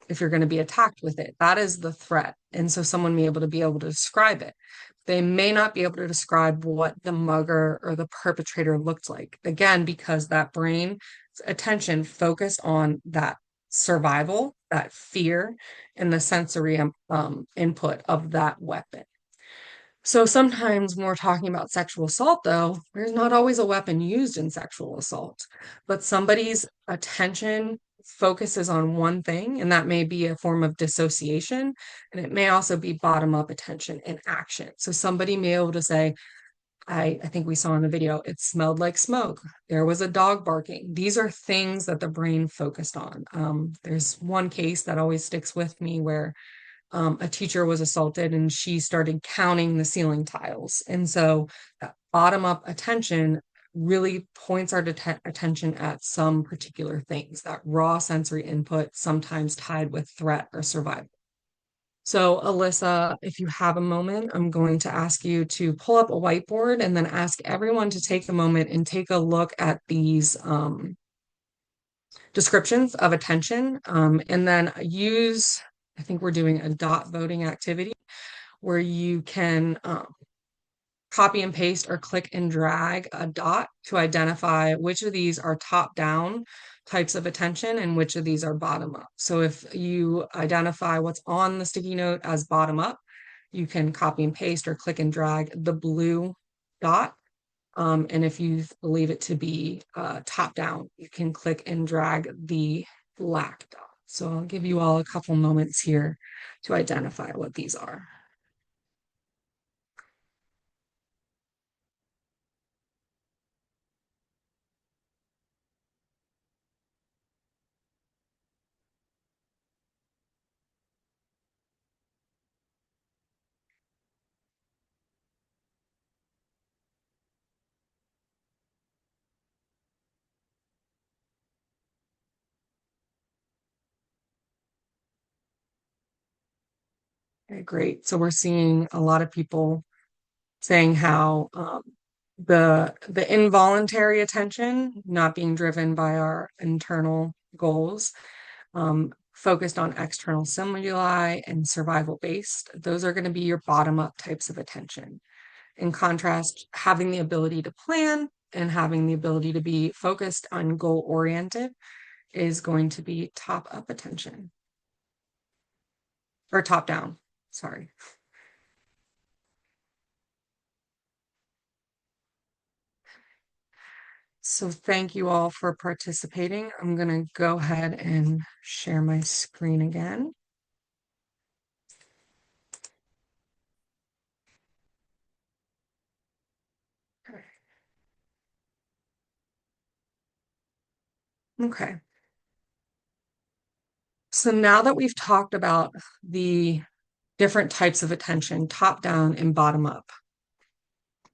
A: if you're going to be attacked with it. That is the threat. And so someone may be able to describe it. They may not be able to describe what the mugger or the perpetrator looked like. Again, because that brain attention focused on that survival, that fear, and the sensory input of that weapon. So sometimes when we're talking about sexual assault, though, there's not always a weapon used in sexual assault, but somebody's attention focuses on one thing, and that may be a form of dissociation, and it may also be bottom-up attention and action. So somebody may be able to say, I think we saw in the video, it smelled like smoke. There was a dog barking. These are things that the brain focused on. There's one case that always sticks with me where a teacher was assaulted and she started counting the ceiling tiles. And so that bottom-up attention really points our attention at some particular things, that raw sensory input, sometimes tied with threat or survival. So Alyssa, if you have a moment, I'm going to ask you to pull up a whiteboard and then ask everyone to take a moment and take a look at these descriptions of attention, and then I think we're doing a dot voting activity where you can copy and paste or click and drag a dot to identify which of these are top-down types of attention and which of these are bottom-up. So if you identify what's on the sticky note as bottom-up, you can copy and paste or click and drag the blue dot. And if you believe it to be top-down, you can click and drag the black dot. So I'll give you all a couple moments here to identify what these are. Okay, great. So we're seeing a lot of people saying how the involuntary attention not being driven by our internal goals, focused on external stimuli and survival based, those are going to be your bottom up types of attention. In contrast, having the ability to plan and having the ability to be focused on goal oriented is going to be top up attention, or top down, sorry. So thank you all for participating. I'm going to go ahead and share my screen again. Okay. So now that we've talked about the different types of attention, top down and bottom up,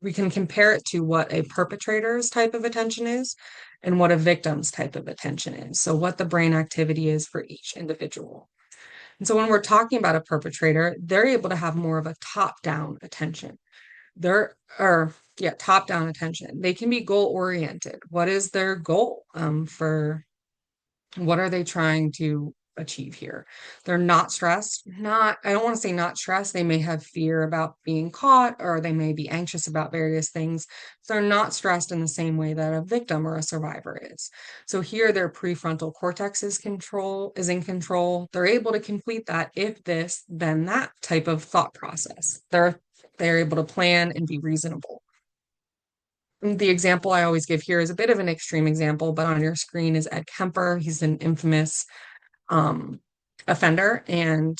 A: we can compare it to what a perpetrator's type of attention is and what a victim's type of attention is. So what the brain activity is for each individual. And so when we're talking about a perpetrator, they're able to have more of a top-down attention. Top-down attention. They can be goal-oriented. What is their goal for what are they trying to achieve here? They're not stressed. I don't want to say not stressed. They may have fear about being caught, or they may be anxious about various things. They're not stressed in the same way that a victim or a survivor is. So here their prefrontal cortex is in control. They're able to complete that if this, then that type of thought process. They're able to plan and be reasonable. The example I always give here is a bit of an extreme example, but on your screen is Ed Kemper. He's an infamous offender, and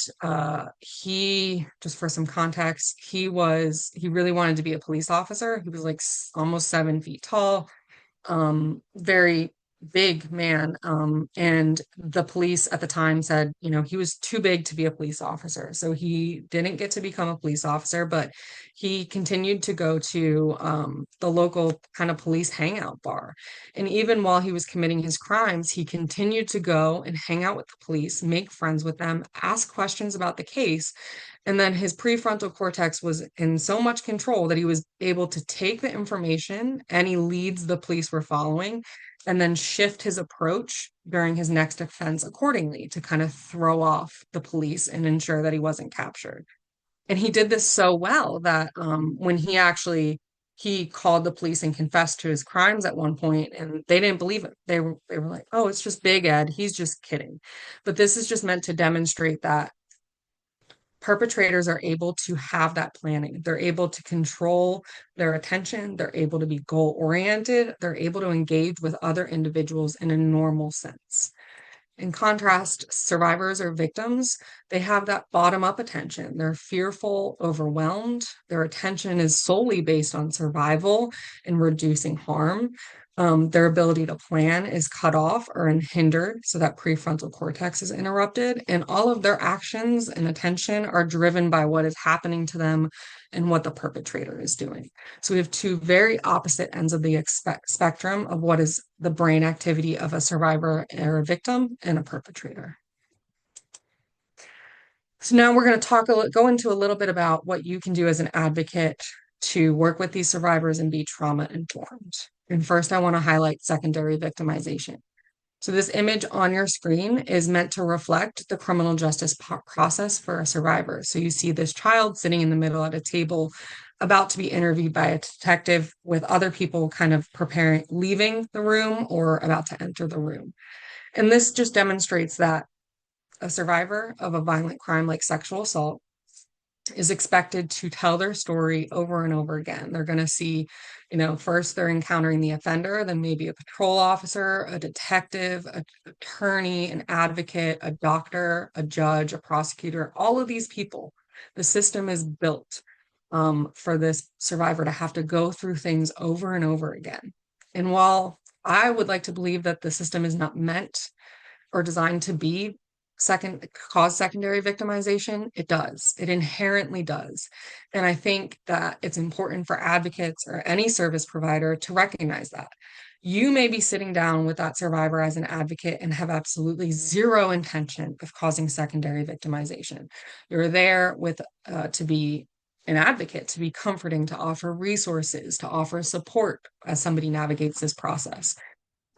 A: he, just for some context, he really wanted to be a police officer. He was like almost 7 feet tall, very big man, and the police at the time said, he was too big to be a police officer, so he didn't get to become a police officer, but he continued to go to the local kind of police hangout bar. And even while he was committing his crimes, he continued to go and hang out with the police, make friends with them, ask questions about the case. And then his prefrontal cortex was in so much control that he was able to take the information, any leads the police were following, and then shift his approach during his next offense accordingly to kind of throw off the police and ensure that he wasn't captured. And he did this so well that when he called the police and confessed to his crimes at one point, and they didn't believe it. They were like, "Oh, it's just Big Ed. He's just kidding." But this is just meant to demonstrate that perpetrators are able to have that planning. They're able to control their attention. They're able to be goal oriented. They're able to engage with other individuals in a normal sense. In contrast, survivors or victims, they have that bottom up attention. They're fearful, overwhelmed. Their attention is solely based on survival and reducing harm. Their ability to plan is cut off or hindered, so that prefrontal cortex is interrupted, and all of their actions and attention are driven by what is happening to them and what the perpetrator is doing. So we have two very opposite ends of the spectrum of what is the brain activity of a survivor or a victim and a perpetrator. So now we're going to go into a little bit about what you can do as an advocate to work with these survivors and be trauma informed. And first, I want to highlight secondary victimization. So this image on your screen is meant to reflect the criminal justice process for a survivor. So you see this child sitting in the middle at a table about to be interviewed by a detective with other people kind of leaving the room or about to enter the room. And this just demonstrates that a survivor of a violent crime like sexual assault is expected to tell their story over and over again. They're going to see, first they're encountering the offender, then maybe a patrol officer, a detective, an attorney, an advocate, a doctor, a judge, a prosecutor, all of these people. The system is built for this survivor to have to go through things over and over again. And while I would like to believe that the system is not meant or designed to be cause secondary victimization, it does. It inherently does. And I think that it's important for advocates or any service provider to recognize that. You may be sitting down with that survivor as an advocate and have absolutely zero intention of causing secondary victimization. You're there with to be an advocate, to be comforting, to offer resources, to offer support as somebody navigates this process.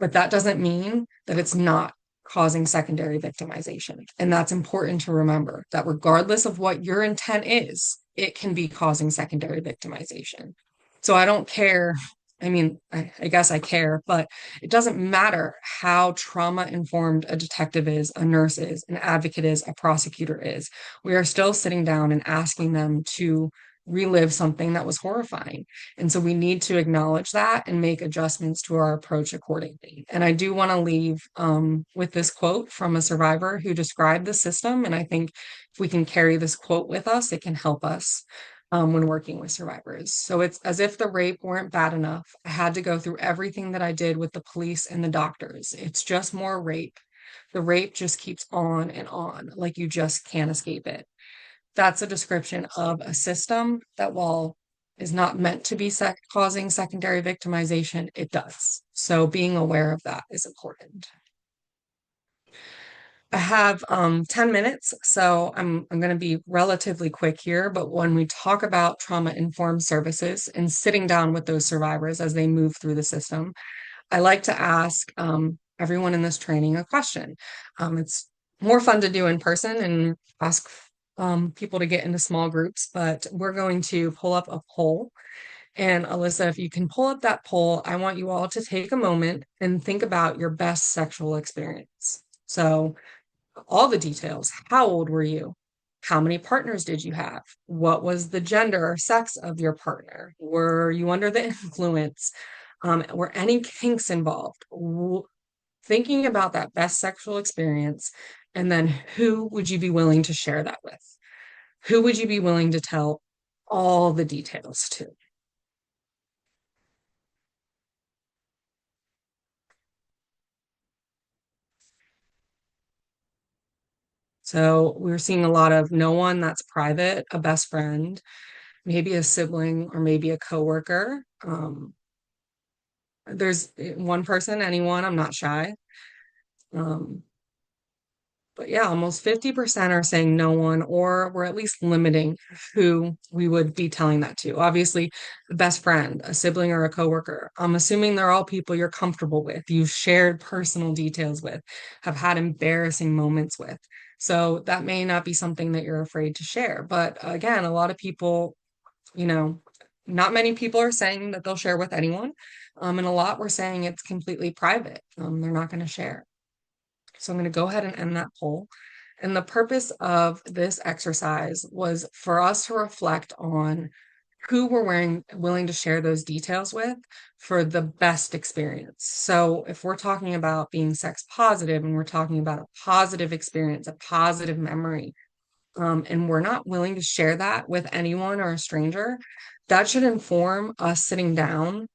A: But that doesn't mean that it's not causing secondary victimization. And that's important to remember, that regardless of what your intent is, it can be causing secondary victimization. So I don't care. I mean, I guess I care, but it doesn't matter how trauma informed a detective is, a nurse is, an advocate is, a prosecutor is. We are still sitting down and asking them to relive something that was horrifying. And so we need to acknowledge that and make adjustments to our approach accordingly. And I do want to leave with this quote from a survivor who described the system. And I think if we can carry this quote with us, it can help us when working with survivors. So it's as if the rape weren't bad enough. I had to go through everything that I did with the police and the doctors. It's just more rape. The rape just keeps on and on, like you just can't escape it. That's a description of a system that, while is not meant to be causing secondary victimization, it does. So being aware of that is important. I have 10 minutes, so I'm going to be relatively quick here. But when we talk about trauma-informed services and sitting down with those survivors as they move through the system, I like to ask everyone in this training a question. It's more fun to do in person and ask people to get into small groups, but we're going to pull up a poll. And Alyssa, if you can pull up that poll, I want you all to take a moment and think about your best sexual experience. So all the details. How old were you? How many partners did you have? What was the gender or sex of your partner? Were you under the influence? Were any kinks involved? Thinking about that best sexual experience, and then who would you be willing to share that with? Who would you be willing to tell all the details to? So we're seeing a lot of no one, that's private, a best friend, maybe a sibling, or maybe a coworker. There's one person, anyone, I'm not shy. Um, But yeah, almost 50% are saying no one, or we're at least limiting who we would be telling that to. Obviously, a best friend, a sibling, or a coworker. I'm assuming they're all people you're comfortable with, you've shared personal details with, have had embarrassing moments with. So that may not be something that you're afraid to share. But again, a lot of people, you know, not many people are saying that they'll share with anyone. And a lot were saying it's completely private. They're not going to share. So I'm going to go ahead and end that poll. And the purpose of this exercise was for us to reflect on who we're willing to share those details with for the best experience. So if we're talking about being sex positive and we're talking about a positive experience, a positive memory, and we're not willing to share that with anyone or a stranger, that should inform us sitting down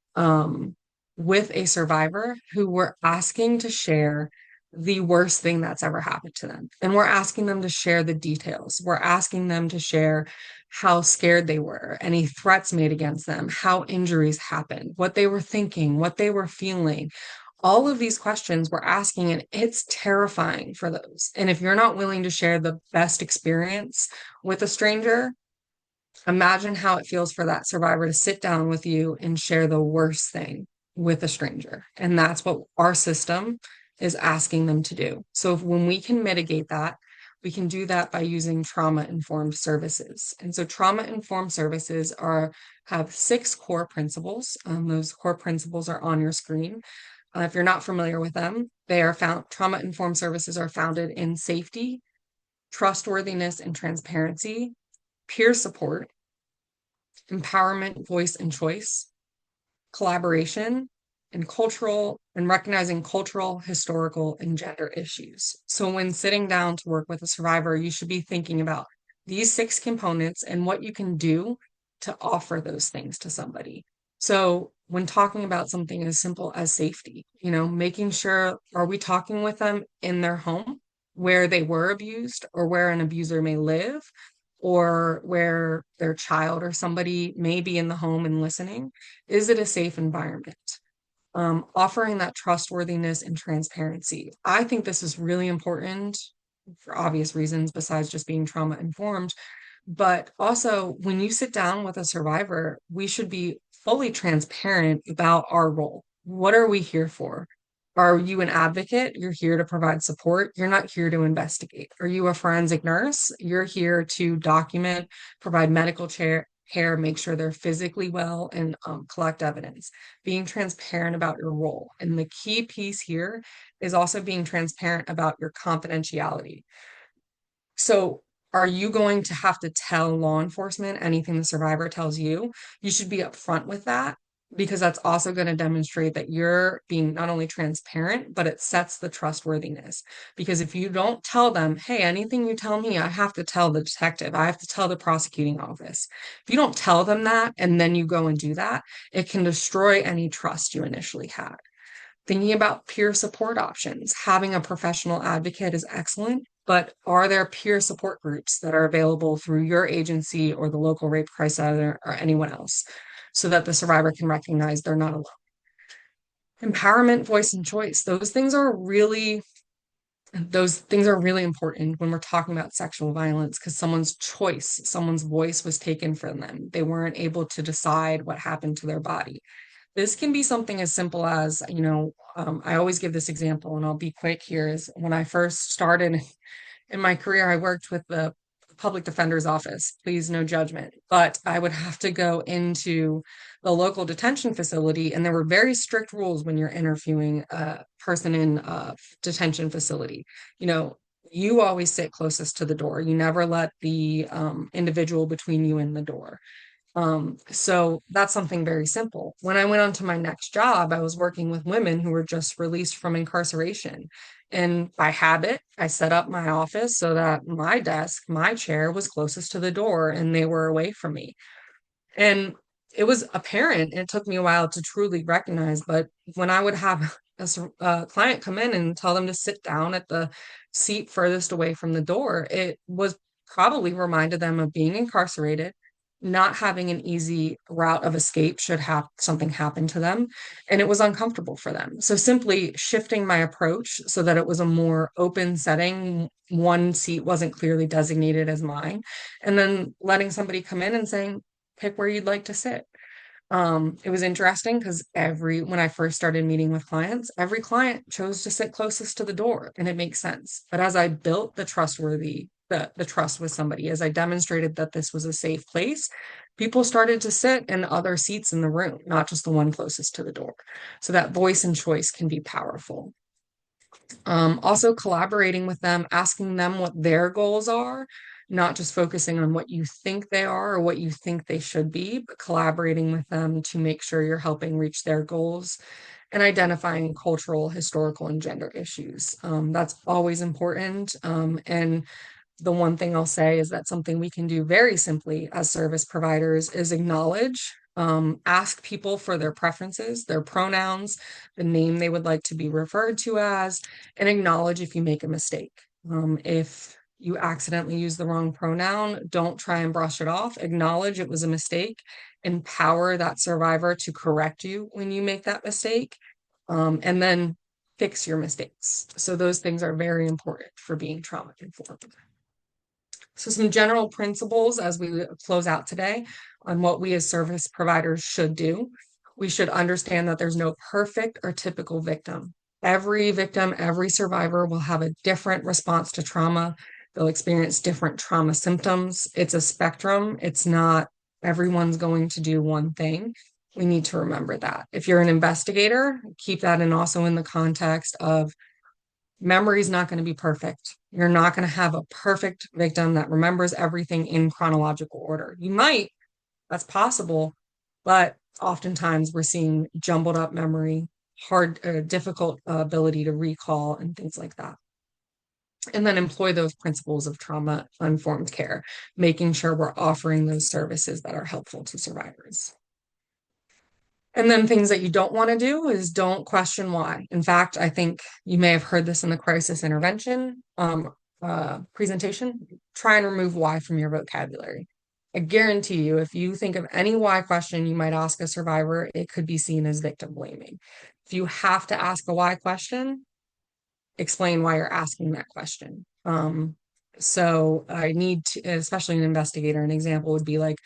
A: with a survivor who we're asking to share the worst thing that's ever happened to them. And we're asking them to share the details. We're asking them to share how scared they were, any threats made against them, how injuries happened, what they were thinking, what they were feeling. All of these questions we're asking, and it's terrifying for those. And if you're not willing to share the best experience with a stranger, imagine how it feels for that survivor to sit down with you and share the worst thing with a stranger. And that's what our system is asking them to do. So when we can mitigate that, we can do that by using trauma-informed services. And so trauma-informed services have 6 core principles. Those core principles are on your screen. If you're not familiar with them, trauma-informed services are founded in safety, trustworthiness and transparency, peer support, empowerment, voice and choice, collaboration, and recognizing cultural, historical, and gender issues. So when sitting down to work with a survivor, you should be thinking about these 6 components and what you can do to offer those things to somebody. So when talking about something as simple as safety, making sure, are we talking with them in their home where they were abused or where an abuser may live, or where their child or somebody may be in the home and listening? Is it a safe environment? offering that trustworthiness and transparency. I think this is really important for obvious reasons, besides just being trauma informed. But also, when you sit down with a survivor, we should be fully transparent about our role. What are we here for? Are you an advocate? You're here to provide support. You're not here to investigate. Are you a forensic nurse? You're here to document, provide medical care, make sure they're physically well, and collect evidence. Being transparent about your role. And the key piece here is also being transparent about your confidentiality. So, are you going to have to tell law enforcement anything the survivor tells you? You should be upfront with that because that's also going to demonstrate that you're being not only transparent, but it sets the trustworthiness. Because if you don't tell them, hey, anything you tell me, I have to tell the detective, I have to tell the prosecuting office. If you don't tell them that and then you go and do that, it can destroy any trust you initially had. Thinking about peer support options. Having a professional advocate is excellent, but are there peer support groups that are available through your agency or the local rape crisis center or anyone else so that the survivor can recognize they're not alone? Empowerment, voice, and choice. Those things are really important when we're talking about sexual violence because someone's choice, someone's voice was taken from them. They weren't able to decide what happened to their body. This can be something as simple as, I always give this example and I'll be quick here is when I first started in my career, I worked with the public defender's office. Please, no judgment. But I would have to go into the local detention facility, and there were very strict rules when you're interviewing a person in a detention facility. You always sit closest to the door. You never let the individual between you and the door. So that's something very simple. When I went on to my next job, I was working with women who were just released from incarceration. And by habit, I set up my office so that my desk, my chair was closest to the door and they were away from me. And it was apparent. It took me a while to truly recognize, but when I would have a client come in and tell them to sit down at the seat furthest away from the door, it was probably reminded them of being incarcerated, not having an easy route of escape should have something happen to them, and it was uncomfortable for them. So simply shifting my approach so that it was a more open setting, one seat wasn't clearly designated as mine, and then letting somebody come in and saying, pick where you'd like to sit. It was interesting because when I first started meeting with clients, every client chose to sit closest to the door, and it makes sense. But as I built the trust with somebody, as I demonstrated that this was a safe place, people started to sit in other seats in the room, not just the one closest to the door. So that voice and choice can be powerful. Also collaborating with them, asking them what their goals are, not just focusing on what you think they are or what you think they should be, but collaborating with them to make sure you're helping reach their goals and identifying cultural, historical, and gender issues. That's always important. And the one thing I'll say is that something we can do very simply as service providers is acknowledge, ask people for their preferences, their pronouns, the name they would like to be referred to as, and acknowledge if you make a mistake. If you accidentally use the wrong pronoun, don't try and brush it off. Acknowledge it was a mistake. Empower that survivor to correct you when you make that mistake, and then fix your mistakes. So those things are very important for being trauma informed. So some general principles as we close out today on what we as service providers should do. We should understand that there's no perfect or typical victim. Every victim, every survivor will have a different response to trauma. They'll experience different trauma symptoms. It's a spectrum. It's not everyone's going to do one thing. We need to remember that. If you're an investigator, keep that in also in the context of memory is not going to be perfect. You're not going to have a perfect victim that remembers everything in chronological order. You might, that's possible, but oftentimes we're seeing jumbled up memory, difficult ability to recall, and things like that. And then employ those principles of trauma-informed care, making sure we're offering those services that are helpful to survivors. And then things that you don't want to do is don't question why. In fact, I think you may have heard this in the crisis intervention presentation. Try and remove why from your vocabulary. I guarantee you, if you think of any why question you might ask a survivor, it could be seen as victim blaming. If you have to ask a why question, explain why you're asking that question. So I need to, especially an investigator, an example would be like,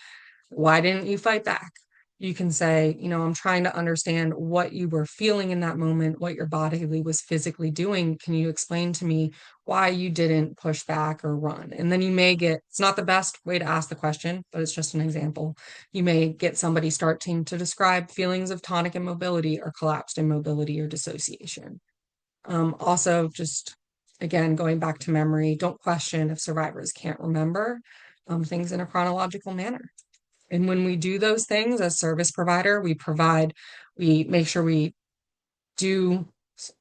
A: why didn't you fight back? You can say, I'm trying to understand what you were feeling in that moment, what your body was physically doing. Can you explain to me why you didn't push back or run? And then you may get, it's not the best way to ask the question, but it's just an example. You may get somebody starting to describe feelings of tonic immobility or collapsed immobility or dissociation. Also, just again, going back to memory, don't question if survivors can't remember things in a chronological manner. And when we do those things as service provider, we make sure we do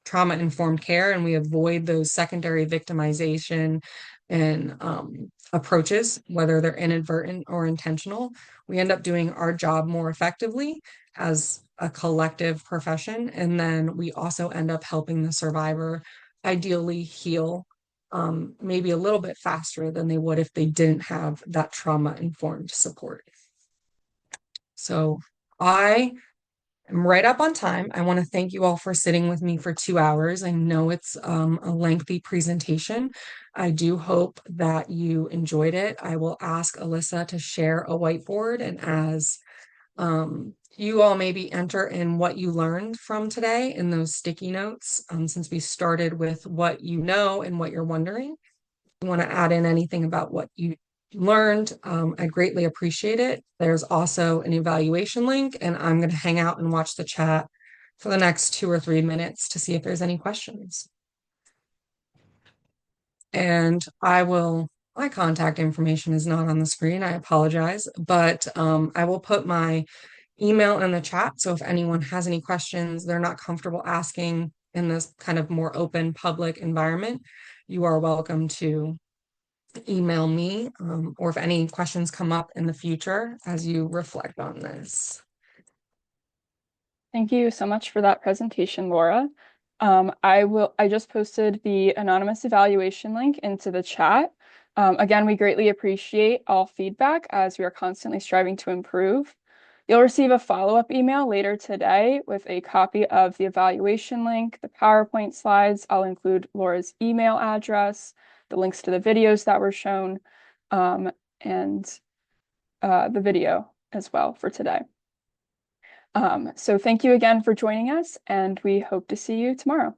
A: trauma-informed care and we avoid those secondary victimization and approaches, whether they're inadvertent or intentional. We end up doing our job more effectively as a collective profession. And then we also end up helping the survivor ideally heal maybe a little bit faster than they would if they didn't have that trauma-informed support. So I am right up on time. I want to thank you all for sitting with me for 2 hours. I know it's a lengthy presentation. I do hope that you enjoyed it. I will ask Alyssa to share a whiteboard, and as you all maybe enter in what you learned from today in those sticky notes, since we started with what you know and what you're wondering. If you want to add in anything about what you learned, I greatly appreciate it. There's also an evaluation link, and I'm going to hang out and watch the chat for the next 2 or 3 minutes to see if there's any questions. And my contact information is not on the screen. I apologize, but I will put my email in the chat. So if anyone has any questions they're not comfortable asking in this kind of more open public environment, you are welcome to email me, or if any questions come up in the future as you reflect on this.
F: Thank you so much for that presentation, Laura. I just posted the anonymous evaluation link into the chat. Again, we greatly appreciate all feedback as we are constantly striving to improve. You'll receive a follow-up email later today with a copy of the evaluation link, the PowerPoint slides. I'll include Laura's email address, the links to the videos that were shown, and the video as well for today. So thank you again for joining us, and we hope to see you tomorrow.